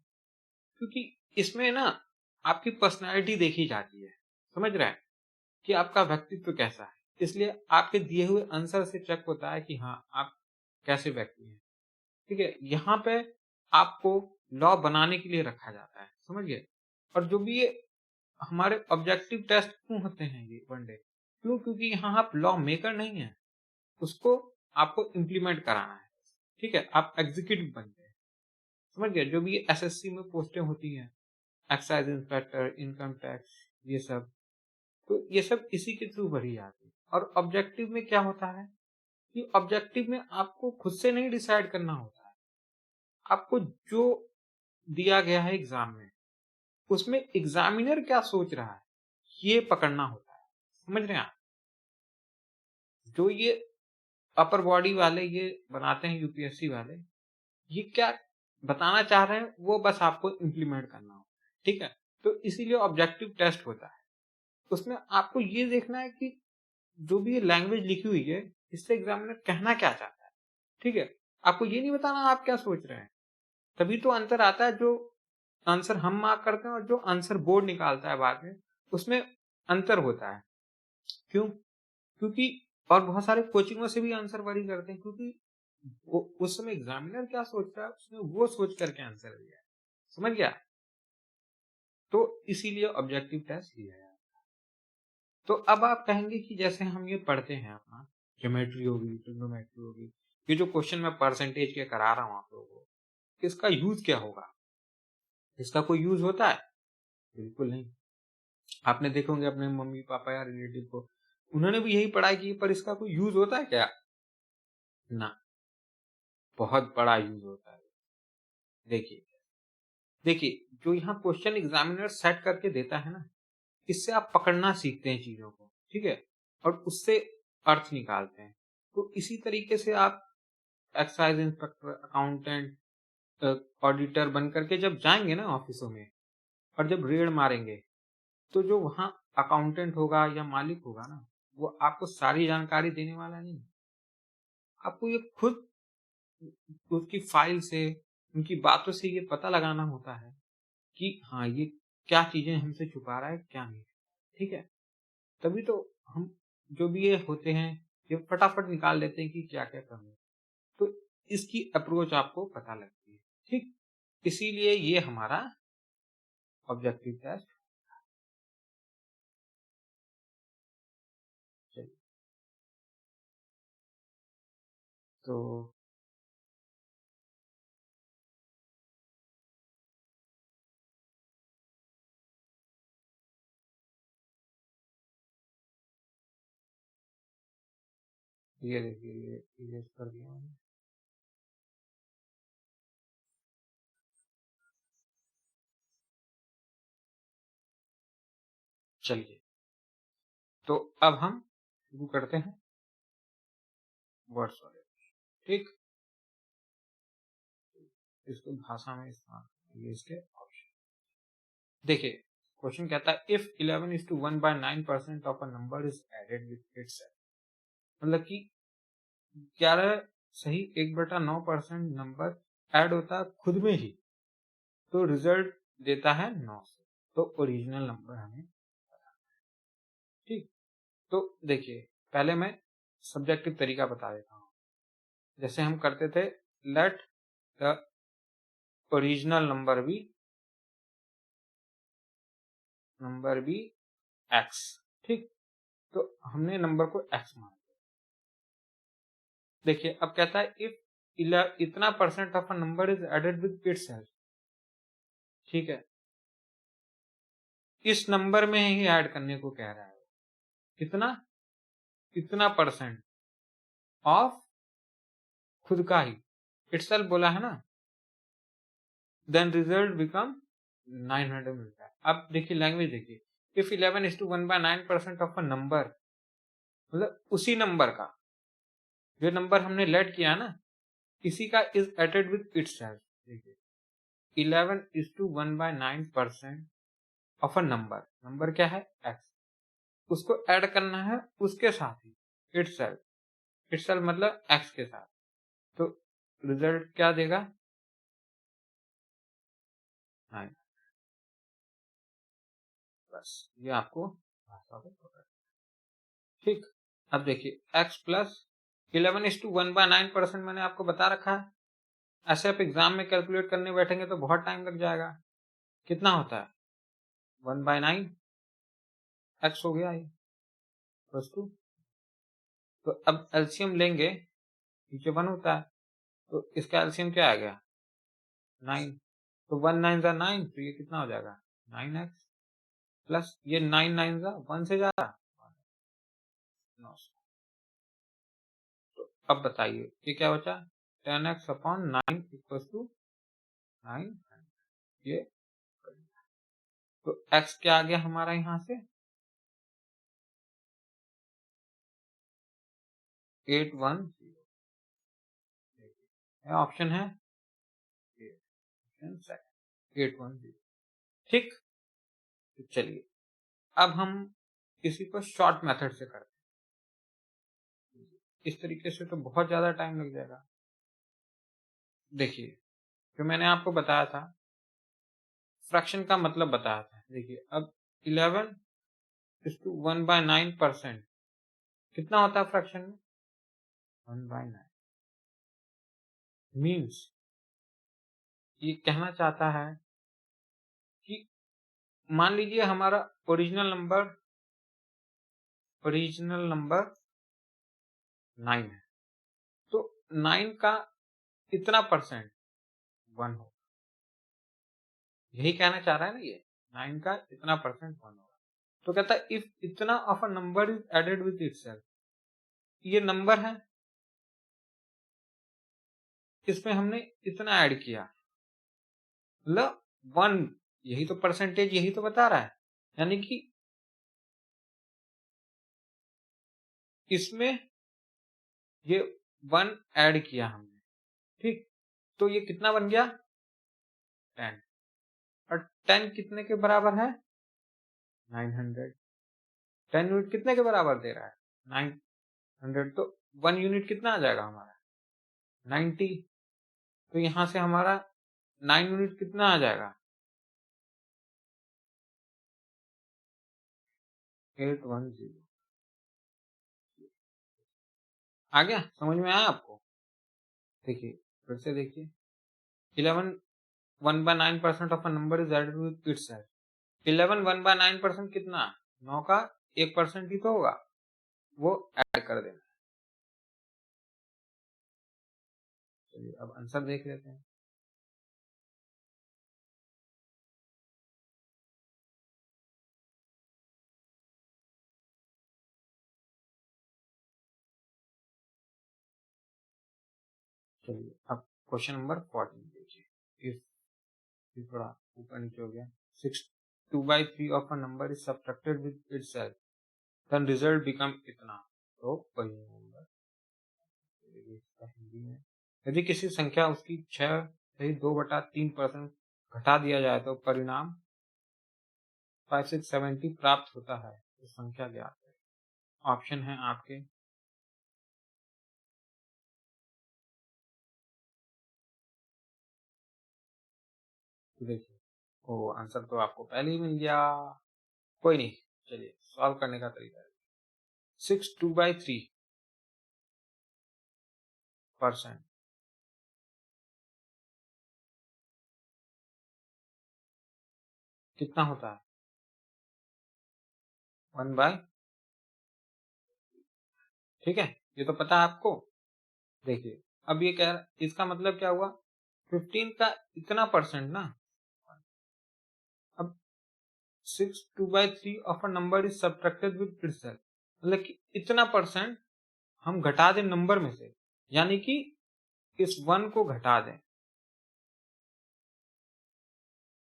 [SPEAKER 1] क्योंकि इसमें ना आपकी पर्सनैलिटी देखी जाती है, समझ रहे हैं, कि आपका व्यक्तित्व कैसा है। इसलिए आपके दिए हुए आंसर से चेक होता है कि हाँ आप कैसे व्यक्ति हैं। ठीक है, यहाँ पे आपको लॉ बनाने के लिए रखा जाता है, समझ गए। और जो भी ये हमारे ऑब्जेक्टिव टेस्ट क्यों होते हैं ये वनडे, क्यों, क्योंकि यहाँ आप लॉ मेकर नहीं है, उसको आपको इम्प्लीमेंट कराना है। ठीक है, आप एग्जीक्यूटिव बनते हैं, समझ गए। जो भी एसएससी में पोस्टें होती हैं, एक्साइज इंस्पेक्टर, इनकम टैक्स, ये सब, तो ये सब इसी के थ्रू भरी जाती है। और ऑब्जेक्टिव में क्या होता है कि ऑब्जेक्टिव में आपको खुद से नहीं डिसाइड करना होता है, आपको जो दिया गया है एग्जाम में, उसमें एग्जामिनर क्या सोच रहा है ये पकड़ना होता है, समझ रहे हैं आप। जो ये अपर बॉडी वाले ये बनाते हैं यूपीएससी वाले, ये क्या बताना चाह रहे हैं वो बस आपको इम्प्लीमेंट करना होता है। ठीक है, तो इसीलिए ऑब्जेक्टिव टेस्ट होता है। उसमें आपको ये देखना है कि जो भी ये लैंग्वेज लिखी हुई है, इससे एग्जामिनर कहना क्या चाहता है। ठीक है, आपको ये नहीं बताना आप क्या सोच रहे हैं। तभी तो अंतर आता है, जो आंसर हम मार्क करते हैं और जो आंसर बोर्ड निकालता है बाद में, उसमें अंतर होता है। क्यों? क्योंकि और बहुत सारे कोचिंगों से भी आंसर वरी करते हैं, क्योंकि उस समय एग्जामिनर क्या सोच रहा है उसने वो सोच करके आंसर दिया है, समझ गया। तो इसीलिए ऑब्जेक्टिव टेस्ट लिया है। तो अब आप कहेंगे कि जैसे हम ये पढ़ते हैं अपना ज्योमेट्री होगी, ट्रिग्नोमेट्री होगी, ये जो क्वेश्चन मैं परसेंटेज के करा रहा हूँ आप लोगों को, इसका यूज क्या होगा? इसका कोई यूज होता है? बिल्कुल नहीं। आपने देखे होंगे अपने मम्मी पापा या रिलेटिव को, उन्होंने भी यही पढ़ाई की, पर इसका कोई यूज होता है क्या? ना, बहुत बड़ा यूज होता है। देखिए देखिए, जो यहाँ क्वेश्चन एग्जामिनर सेट करके देता है ना, इससे आप पकड़ना सीखते हैं चीजों को, ठीक है, और उससे अर्थ निकालते हैं। तो इसी तरीके से आप एक्साइज इंस्पेक्टर, अकाउंटेंट, ऑडिटर बन करके जब जाएंगे ना ऑफिसों में, और जब रेड मारेंगे, तो जो वहाँ अकाउंटेंट होगा या मालिक होगा ना, वो आपको सारी जानकारी देने वाला नहीं। आपको ये खुद उसकी फाइल से, उनकी बातों से ये पता लगाना होता है कि हाँ ये क्या चीजें हमसे छुपा रहा है, क्या नहीं। ठीक है, तभी तो हम जो भी ये होते हैं, ये फटाफट निकाल लेते हैं कि क्या क्या करना है। तो इसकी अप्रोच आपको पता लगती है। ठीक, इसीलिए ये हमारा ऑब्जेक्टिव टेस्ट। चलिए, तो ये देखिए, ये इरेज कर दिया मैंने। चलिए, तो अब हम शुरू करते हैं वर्ड्स वाले। ठीक, इसको भाषा में इस्तेमाल, ये इसके ऑप्शन। देखिए, क्वेश्चन कहता है if 11:1/9% of a number is added with itself, मतलब कि 11 सही 1/9% नंबर ऐड होता है खुद में ही, तो रिजल्ट देता है 9 से। तो ओरिजिनल नंबर हमें बताना है। ठीक, तो देखिए, पहले मैं सब्जेक्टिव तरीका बता देता हूँ। जैसे हम करते थे, let the original number be x. ठीक, तो हमने नंबर को एक्स मान लिया। देखिए, अब कहता है इफ इतना percent of a number is added with itself. ठीक है, इस नंबर में ही ऐड करने को कह रहा है। कितना? इतना परसेंट ऑफ खुद का ही, इटसेल्फ बोला है ना, देन रिजल्ट बिकम 900 मिलता है। अब देखिए लैंग्वेज देखिए, इफ 11:1/9% ऑफ अ नंबर, मतलब उसी नंबर का, जो नंबर हमने लेट किया ना, इसी का इज एडेड विद इटसेल्फ। देखिए, 11:1/9% ऑफ अ नंबर, नंबर क्या है? एक्स, उसको ऐड करना है उसके साथ ही, इटसेल्फ मतलब x के साथ। तो रिजल्ट क्या देगा? 9। बस ये आपको भाषा को पकड़। ठीक, अब देखिए x प्लस 11:1/9% मैंने आपको बता रखा है। ऐसे आप एग्जाम में कैलकुलेट करने बैठेंगे तो बहुत टाइम लग जाएगा। कितना होता है? 1/9 x हो गया ये प्लस 2। तो अब एलसीएम लेंगे, नीचे 1 होता है, तो इसका एलसीएम क्या आ गया? 9। तो 1 9 जा 9, तो ये कितना हो जाएगा? 9x प्लस ये 9 9 जा 1 से जा रहा 9। तो अब बताइए ये क्या बचा? 10x upon 9 equal to 9। ये तो x क्या आ गया हमारा यहाँ से? 810। ऑप्शन है ऑप्शन सेकंड 810। ठीक, तो चलिए अब हम इसी को शॉर्ट मेथड से करते हैं। इस तरीके से तो बहुत ज्यादा टाइम लग जाएगा। देखिए जो मैंने आपको बताया था, फ्रैक्शन का मतलब बताया था। देखिए अब 11:1/9% कितना होता है फ्रैक्शन में? 1/9। मीन्स ये कहना चाहता है कि मान लीजिए हमारा ओरिजिनल नंबर 9 है, तो 9 का इतना परसेंट 1 होगा। यही कहना चाह रहा है ना ये, 9 का इतना परसेंट 1 होगा। तो कहता है इफ इतना of a number is added with itself, ये नंबर है, इसमें हमने इतना ऐड किया, मतलब 1, यही तो परसेंटेज यही तो बता रहा है। यानी कि इसमें ये 1 ऐड किया हमने, ठीक, तो ये कितना बन गया? 10। और 10 कितने के बराबर है? 900। 10 यूनिट कितने के बराबर दे रहा है? 900। तो 1 यूनिट कितना आ जाएगा हमारा? 90। तो यहां से हमारा 9 यूनिट कितना आ जाएगा? 810। आ गया? समझ में आया आपको? देखिए फिर से देखिए, 11 1/9% of a number is added with itself. 11 1/9% कितना? 9 का 1% ही तो होगा, वो ऐड कर देना। चलिए अब आंसर देख लेते हैं। चलिए अब क्वेश्चन नंबर 14 देखिए। इफ ये थोड़ा ऊपर नीचे हो गया। 6 2/3 of a number is subtracted with itself, then result become इतना। तो वही नंबर हिंदी में, यदि किसी संख्या उसकी 6/2/3% घटा दिया जाए तो परिणाम 5670 प्राप्त होता है। तो संख्या ज्ञात है। ऑप्शन है आपके देखिए। ओ आंसर तो आपको पहले ही मिल गया। कोई नहीं, चलिए सॉल्व करने का तरीका है। 6/2/3% कितना होता है? 1/, ठीक है, ये तो पता है आपको। देखिए अब ये कह रहा, इसका मतलब क्या हुआ? 15 का इतना परसेंट ना। अब 6/2/3 of a number is subtracted with itself, मतलब कि इतना परसेंट हम घटा दें नंबर में से, यानी कि इस 1 को घटा दें।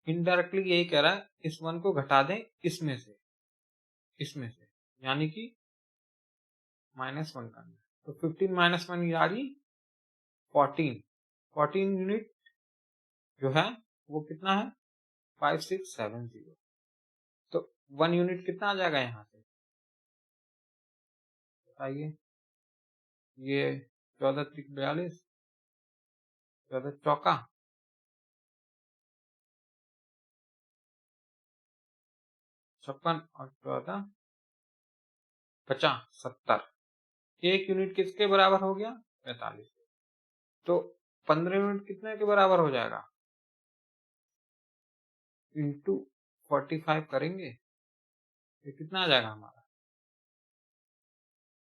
[SPEAKER 1] इनडायरेक्टली यही कह रहा है, इस 1 को घटा दें इसमें से, यानी कि -1 करना है। तो 15 -1 यानी 14। 14 यूनिट जो है वो कितना है? 5670। तो 1 यूनिट कितना आ जाएगा यहाँ से? बताइए। ये 14 त्रिक 42, 14 चौका 56 और 14 50 70। 1 यूनिट किसके बराबर हो गया? 45। तो 15 यूनिट कितने के बराबर हो जाएगा? इंटू 45 करेंगे, ये कितना आ जाएगा हमारा?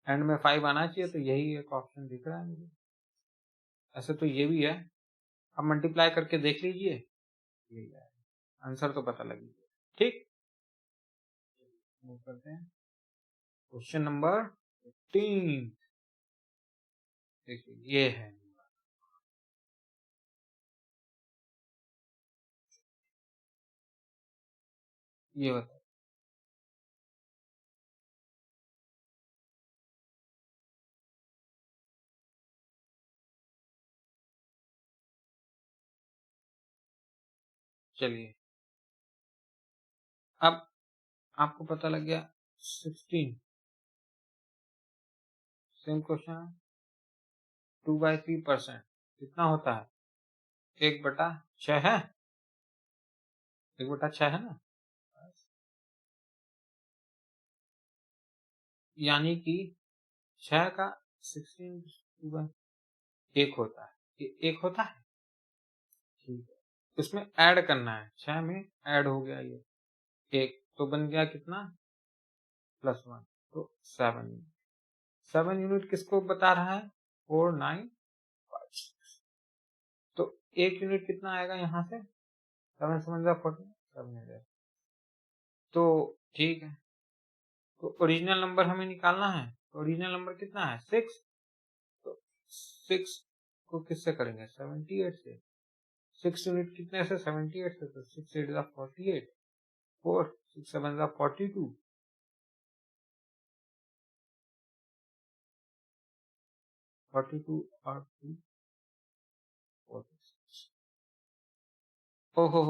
[SPEAKER 1] एंड में 5 आना चाहिए, तो यही एक ऑप्शन दिख रहा है मुझे। ऐसे तो ये भी है, अब मल्टीप्लाई करके देख लीजिए, यही है आंसर, तो पता लग गया। ठीक, मूव करते हैं क्वेश्चन नंबर 15। देखिए ये है, ये बताओ। चलिए, अब आपको पता लग गया 16। सेम क्वेश्चन है, 2/3% कितना होता है? 1/6 है, 1/6 है ना, यानी कि 6 का 16 1 होता है, ये 1 होता है। ठीक है, इसमें ऐड करना है, 6 में ऐड हो गया ये 1, तो बन गया कितना? +1, तो 7 यूनिट। 7 यूनिट किसको बता रहा है? 4 9 5 6। तो 1 यूनिट कितना आएगा यहाँ से? 7 7 14, 7 तो ठीक है, तो ओरिजिनल नंबर हमें निकालना है। तो ओरिजिनल नंबर कितना है? 6। तो 6 को किससे करेंगे? 78 से। 6 यूनिट कितने से? 78 से, तो 6 8 48, 4 6 7 42, 42 और 2 46। ओहो,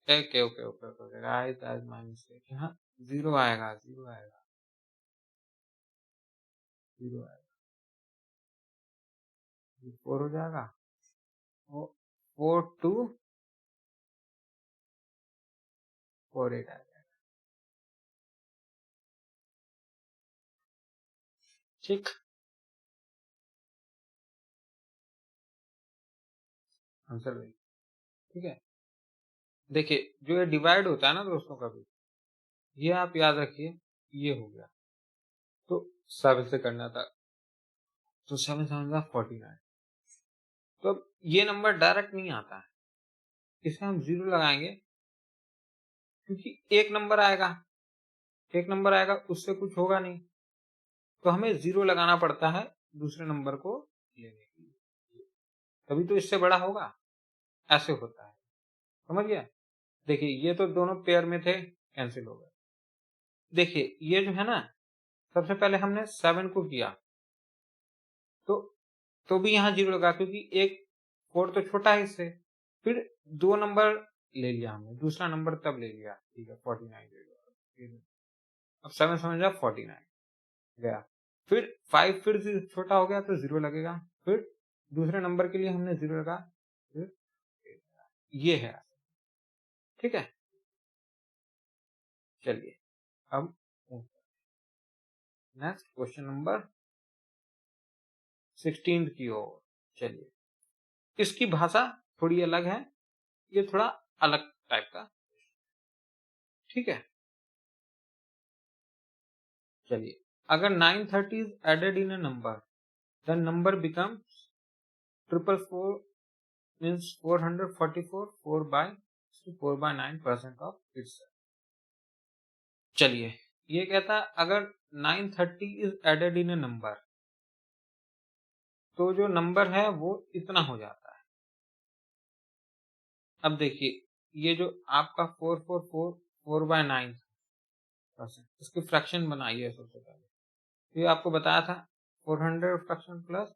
[SPEAKER 1] okay okay okay okay, guys that's my mistake. यहाँ 0 आएगा, 0 आएगा, 0 आएगा, 4 हो जाएगा, वो 4 2 4 8 आएगा। ठीक, आंसर वही। ठीक है, देखिए जो ये डिवाइड होता है ना दोस्तों, कभी ये आप याद रखिए, ये हो गया, तो 7 से करना था, तो 7 7 49। तो अब ये नंबर डायरेक्ट नहीं आता है, इसे हम 0 लगाएंगे, क्योंकि एक नंबर आएगा, उससे कुछ होगा नहीं, तो हमें 0 लगाना पड़ता है दूसरे नंबर को लेने के लिए, तभी तो इससे बड़ा होगा। ऐसे होता है, समझ गया? देखिए ये तो दोनों पेयर में थे, कैंसिल हो गए। देखिए ये जो है ना, सबसे पहले हमने 7 को किया, तो भी यहाँ 0 लगा, क्योंकि एक 4 तो छोटा है इससे। फिर 2 नंबर ले लिया हमने, दूसरा नंबर तब ले लिया, ठीक है 49 ले लिया। अब 7 समझ जाओ 49 गया, फिर 5 फिर से छोटा हो गया, तो 0 लगेगा, फिर दूसरे नंबर के लिए हमने 0 लगा, फिर ये है, ठीक है। चलिए, अब नेक्स्ट क्वेश्चन नंबर 16 की ओर चलिए। इसकी भाषा थोड़ी अलग है, ये थोड़ा अलग टाइप का, ठीक है। चलिए, अगर 930 is added in a number, then number becomes 444, means 444, 4/9% of itself। चलिए, ये कहता है अगर 930 is added in a number, तो जो नंबर है वो इतना हो जाता है। अब देखिए, ये जो आपका 444 4/9%, इसकी फ्रैक्शन बनाइए सबसे पहले। ये आपको बताया था 400 फ्रैक्शन प्लस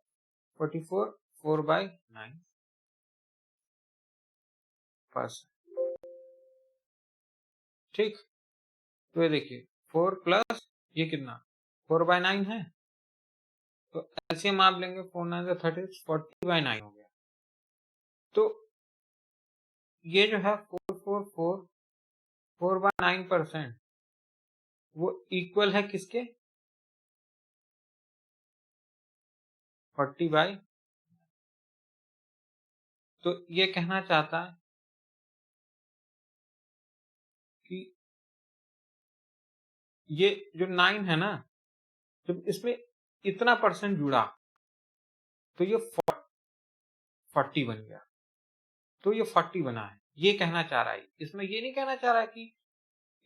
[SPEAKER 1] 44 4/9%। ठीक, तो ये देखिए 4 प्लस ये कितना 4/9 है, तो एलसीएम आप लेंगे 4 9 जा 30, 40/9 हो गया। तो ये जो है 4/9% वो इक्वल है किसके? 40/। तो ये कहना चाहता है कि ये जो 9 है ना, जब इसमें इतना परसेंट जुड़ा तो ये 40 बन गया। तो ये 40 बना है, ये कहना चाह रहा है। इसमें ये नहीं कहना चाह रहा है कि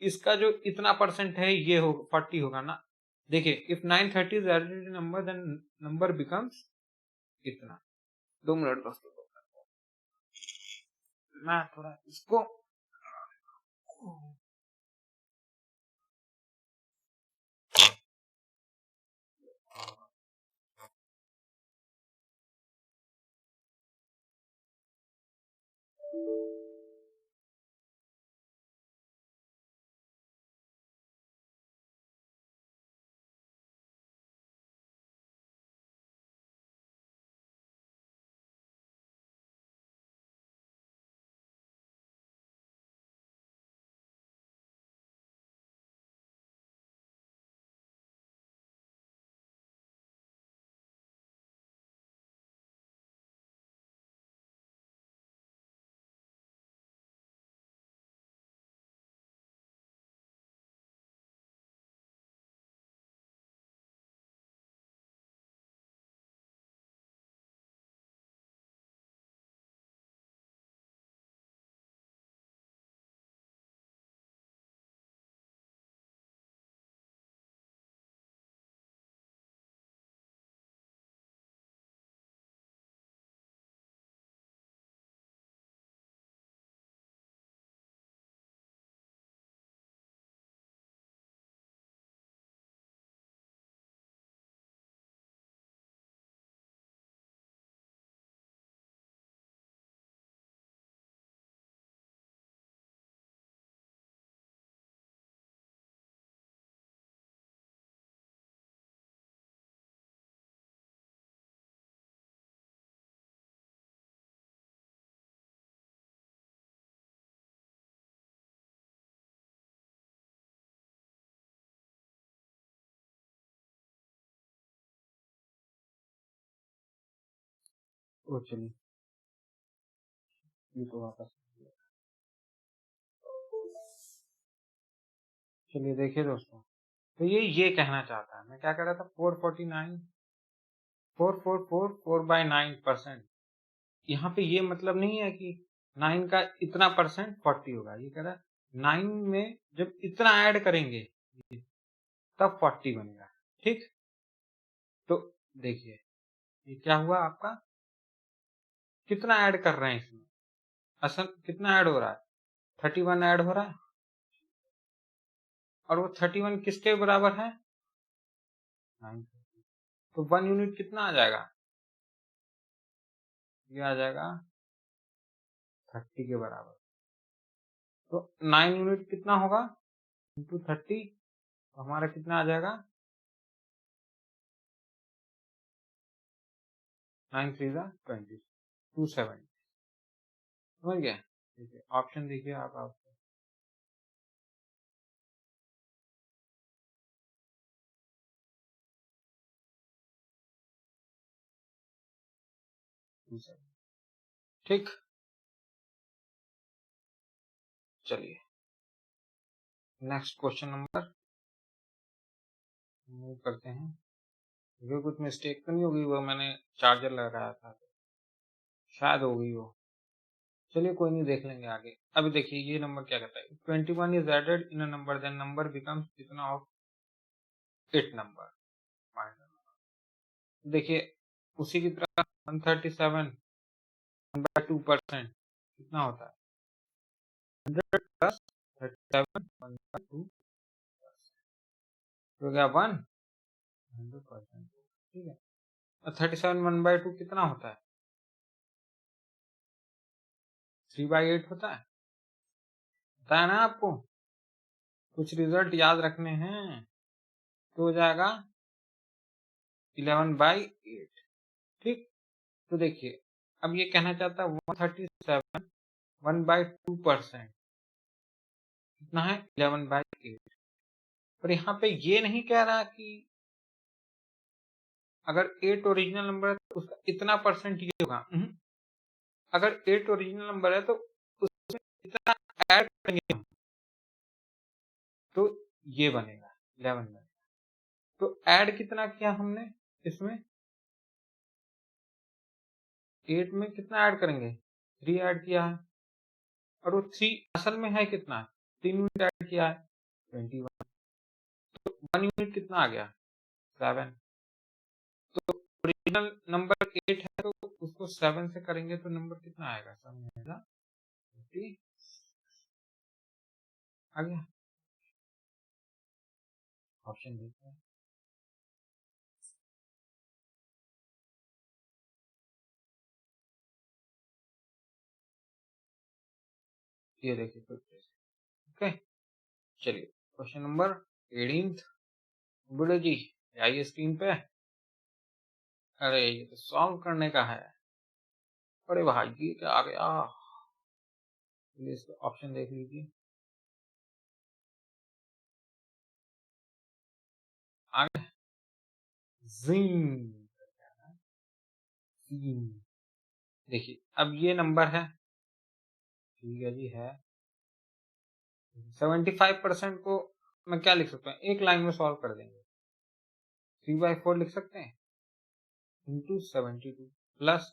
[SPEAKER 1] इसका जो इतना परसेंट है ये हो 40 होगा ना। देखिए, if 930 is added number then number becomes इतना। 2 मिनट दोस्तों, मैं थोड़ा इसको ओ चलिए, ये तो वापस चलिए देखिए दोस्तों, तो ये कहना चाहता है। मैं क्या कह रहा था? 4 यहाँ पे ये मतलब नहीं है कि 9 का इतना परसेंट 40 होगा। ये कह रहा है 9 में जब इतना ऐड करेंगे तब 40 बनेगा। ठीक, तो देखिए ये क्या हुआ आपका, कितना ऐड कर रहे हैं इसमें? असल कितना ऐड हो रहा है? 31 ऐड हो रहा है। और वो 31 किसके बराबर है? 9। तो 1 यूनिट कितना आ जाएगा? ये आ जाएगा 30 के बराबर। तो 9 यूनिट कितना होगा इंटू 30? तो हमारा कितना आ जाएगा? 9 3 जा 20, 270। समझ गया? देखिए ऑप्शन देखिए आप 270। ठीक, चलिए नेक्स्ट क्वेश्चन नंबर मूव करते हैं। ये कुछ मिस्टेक तो नहीं होगी? वो मैंने चार्जर लगाया था तो शायद हो गई हो। चलिए कोई नहीं, देख लेंगे आगे। अभी देखिए ये नंबर क्या कहता है। 21 is added in a number then number becomes कितना ऑफ 8 नंबर। देखिए उसी की तरह 137 1/2% कितना होता है? 100 प्लस 37 1/2 हो गया 100%। ठीक है, और 37 1/2 कितना होता है? 3/8 होता है। पता है ना आपको? कुछ रिजल्ट याद रखने हैं तो हो जाएगा 11/8। ठीक, तो देखिए अब ये कहना चाहता है 137 1/2%। कितना है? 11/8। और यहाँ पे ये नहीं कह रहा कि अगर 8 ओरिजिनल नंबर है तो उसका इतना परसेंट ये होगा। अगर 8 ओरिजिनल नंबर है तो उसमें इतना ऐड करेंगे हम, तो ये बनेगा 11 बनेगा। तो ऐड कितना किया हमने इसमें? 8 में कितना ऐड करेंगे? 3 ऐड किया है। और वो 3 असल में है कितना? 3 यूनिट ऐड किया है 21। तो 1 यूनिट कितना आ गया? 7। तो ओरिजिनल नंबर 8 है तो उसको 7 से करेंगे तो नंबर कितना आएगा? 7 50 आ गया। ऑप्शन देखते हैं। ये देखिए 50। ओके, चलिए क्वेश्चन नंबर 18। बुढ़े जी आइए स्क्रीन पे। अरे ये तो सॉल्व करने का है। अरे भाई ये क्या आ गया? चलिए इसका ऑप्शन देख लीजिए। आ गया जिंग। देखिए अब ये नंबर है, ठीक है जी, है 75% को मैं क्या लिख सकता हूँ? एक लाइन में सॉल्व कर देंगे। 3/4 लिख सकते हैं इंटू 72 प्लस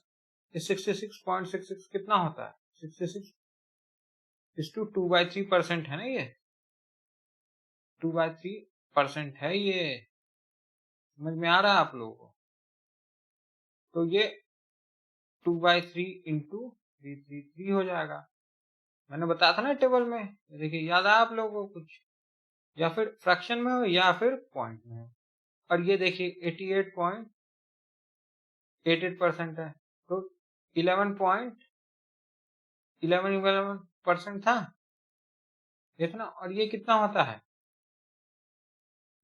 [SPEAKER 1] 66.66 कितना होता है? 66 इस टू 2/3% है ना, ये 2/3% है ये। समझ में आ रहा है आप लोगों को? तो ये 2/3 इंटू 333 हो जाएगा। मैंने बताया था ना टेबल में, देखिए याद आया आप लोगों को कुछ? या फिर फ्रैक्शन में हो या फिर पॉइंट में हो। और ये देखिए 88.88% है, तो 11.11% था इतना। और ये कितना होता है?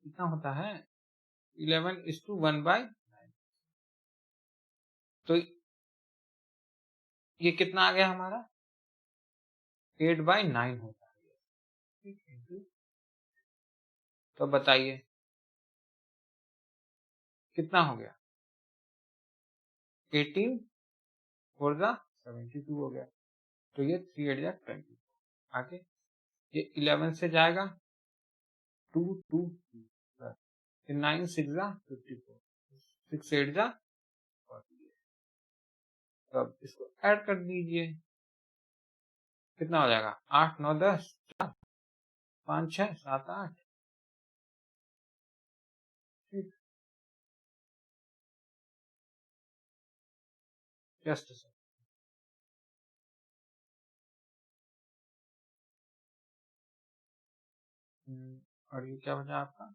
[SPEAKER 1] कितना होता है? 11:1/9। तो ये कितना आ गया हमारा? 8/9 होता है। ठीक है, तो बताइए कितना हो गया? 18 4 जा 72 हो गया। तो ये 3 8 जा 20। आगे ये 11 से जाएगा 2 2 2, फिर 9 6 जा 54, 6 8 जा 48। तो अब इसको ऐड कर दीजिए, कितना हो जाएगा? 8 9 10 4 5 6 7 8। ठीक, जस्ट से। और ये क्या बचा आपका?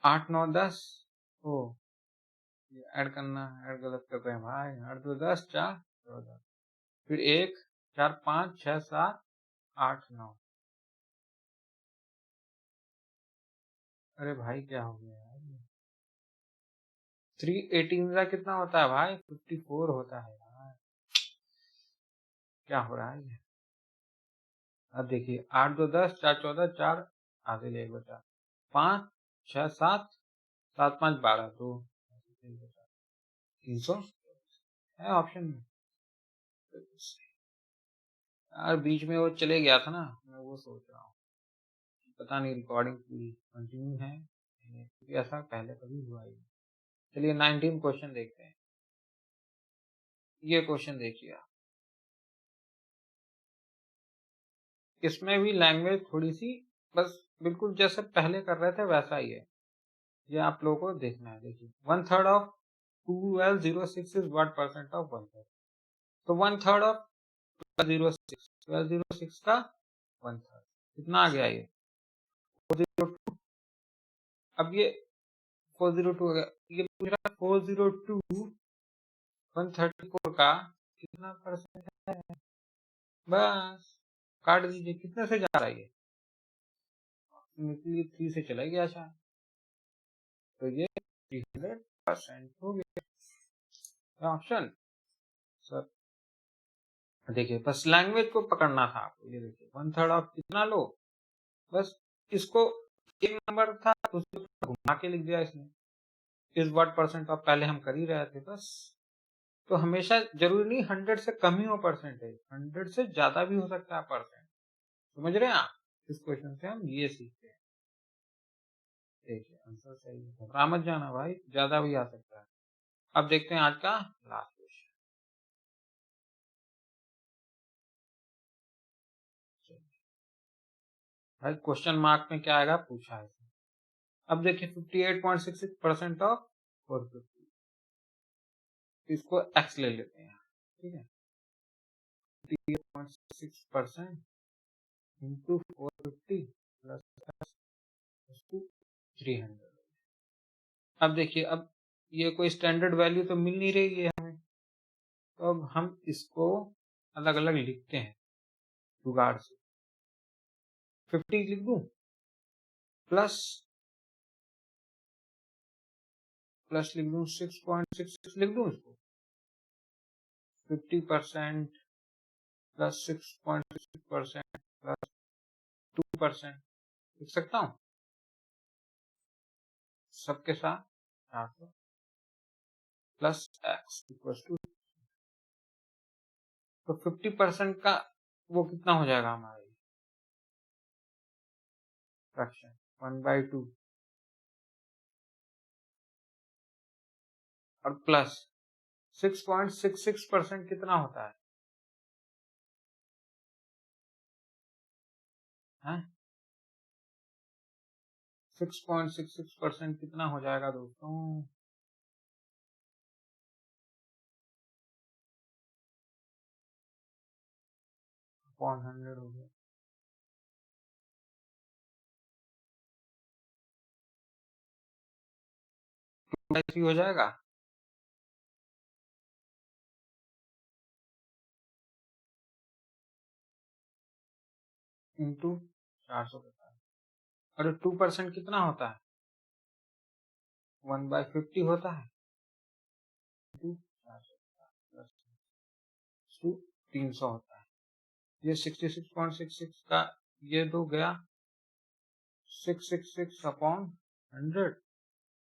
[SPEAKER 1] 8 9 10। ओ ये ऐड करना, ऐड गलत कर रहे हैं भाई। 8 2 10 4 14, फिर 1 4 5 6 7 8 9। अरे भाई क्या हो गया यार? 318 का कितना होता है भाई? 54 होता है यार। क्या हो रहा है ये? अब देखिए 8 2 10 4 14 4 आगे ले एक बचा, 5 6 7 7 5 12 2 300 है ऑप्शन में। यार बीच में वो चले गया था ना, मैं वो सोच रहा हूँ, पता नहीं रिकॉर्डिंग पूरी कंटिन्यू है क्योंकि ऐसा पहले कभी हुआ ही नहीं। चलिए 19 क्वेश्चन देखते हैं। ये क्वेश्चन देखिए आप, इसमें भी लैंग्वेज थोड़ी सी बस बिल्कुल जैसे पहले कर रहे थे वैसा ही है। ये आप लोगों को देखना है। देखिए 1/3 of 1206 is what percent of 1/3? तो 1/3 ऑफ 1206 का 1/3 कितना आ गया? ये 402। अब ये 402 हो गया। ये पूछ रहा है 402 134 का कितना परसेंट है? बस काट दीजिए। कितने से जा रहा है ये? निकली 3 से चला गया शायद। तो ये 300% हो गया ऑप्शन। सर देखिए बस लैंग्वेज को पकड़ना था आपको। ये देखिए 1/3 ऑफ कितना लो, बस इसको एक नंबर था तो उसको घुमा के लिख दिया इसने। इस वर्ड परसेंट ऑफ पहले हम कर ही रहे थे बस। तो हमेशा जरूरी नहीं 100 से कम ही हो परसेंटेज, 100 से ज्यादा भी हो सकता है परसेंट। समझ रहे हैं आप? इस क्वेश्चन से हम ये सीखते हैं। देखिए आंसर सही है, घबरा मत जाना भाई, ज्यादा भी आ सकता है। अब देखते हैं आज का लास्ट क्वेश्चन। भाई क्वेश्चन मार्क में क्या आएगा पूछा है। अब देखिए 58.66% ऑफ 450, इसको x ले लेते हैं, ठीक है। 58.6% इंटू 450 प्लस 300। अब देखिए, अब ये कोई स्टैंडर्ड वैल्यू तो मिल नहीं रही है हमें, तो अब हम इसको अलग अलग लिखते हैं जुगाड़ से। 50 लिख दूं प्लस लिख दूं 6.66 लिख दूं इसको। 50% प्लस 6.66% प्लस 2% लिख सकता हूँ सबके साथ 400 प्लस एक्स इक्वल टू। तो 50% का वो कितना हो जाएगा हमारा फ्रैक्शन 1/2 और प्लस 6.66% कितना होता है, हैं? 6.66% कितना हो जाएगा दोस्तों? अपॉन 100 हो गया। ऐसी हो जाएगा इंटू 450। अरे 2% कितना होता है? 1/50 होता है इंटू 450 प्लस 300 होता है। ये 66.66 का ये दो गया 666 अपॉन 100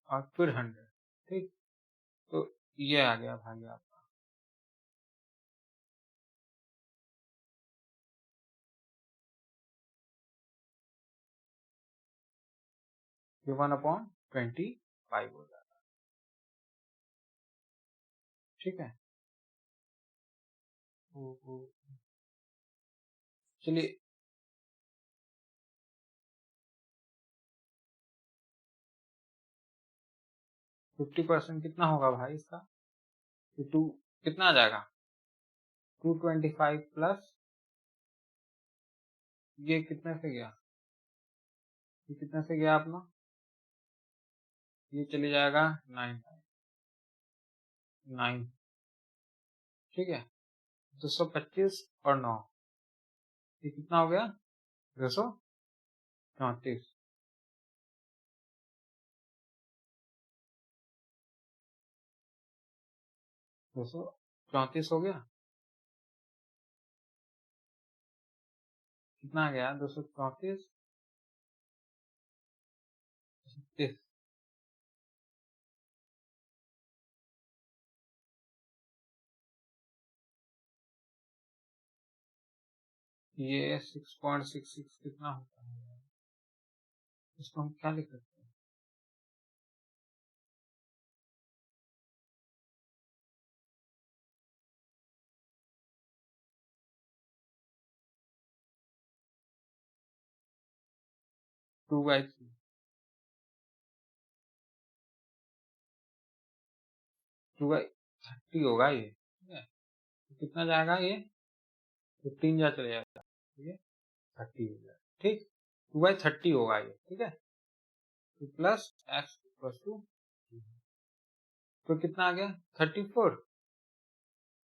[SPEAKER 1] और फिर 100, ठीक। तो ये आ गया भाई आपका ये 1/25 हो जाता है, ठीक है। चलिए 50% कितना होगा भाई इसका? तो 2 कितना आ जाएगा? 225 प्लस ये कितने से गया? ये कितने से गया अपना? ये चले जाएगा 9, ठीक है। 225 और 9, ये कितना हो गया? 234। 234 हो गया। कितना आ गया? 234 36। ये 6.66 कितना होता है? इसको हम क्या लिख सकते हैं? 2/3। 2/30 होगा ये, ठीक है। तो कितना जाएगा ये? 15 जा चले जाएगा, ठीक है। 30 हो जाएगा, ठीक। 2/30 होगा ये, ठीक है। तो प्लस एक्स इक्वल टू, तो कितना आ गया? 34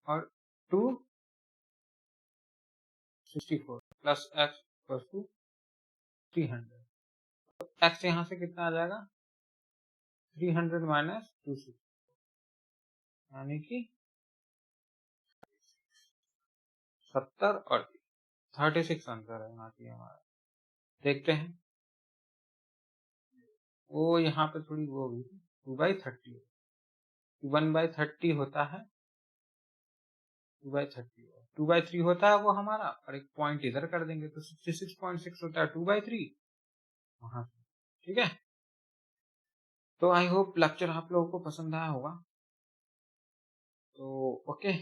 [SPEAKER 1] और 264 प्लस एक्स इक्वल टू 300। तो एक्स यहाँ से कितना आ जाएगा? 300 माइनस 260 यानी कि 70 और 36 आंसर है यहाँ की हमारा। देखते हैं। वो यहाँ पे थोड़ी वो होगी 2/30 1/30 होता है 2/30 2/3 होता है वो हमारा और एक पॉइंट इधर कर देंगे तो 66.6 होता है 2/3 वहां से। ठीक है, तो आई होप लेक्चर आप लोगों को पसंद आया होगा। तो ओके।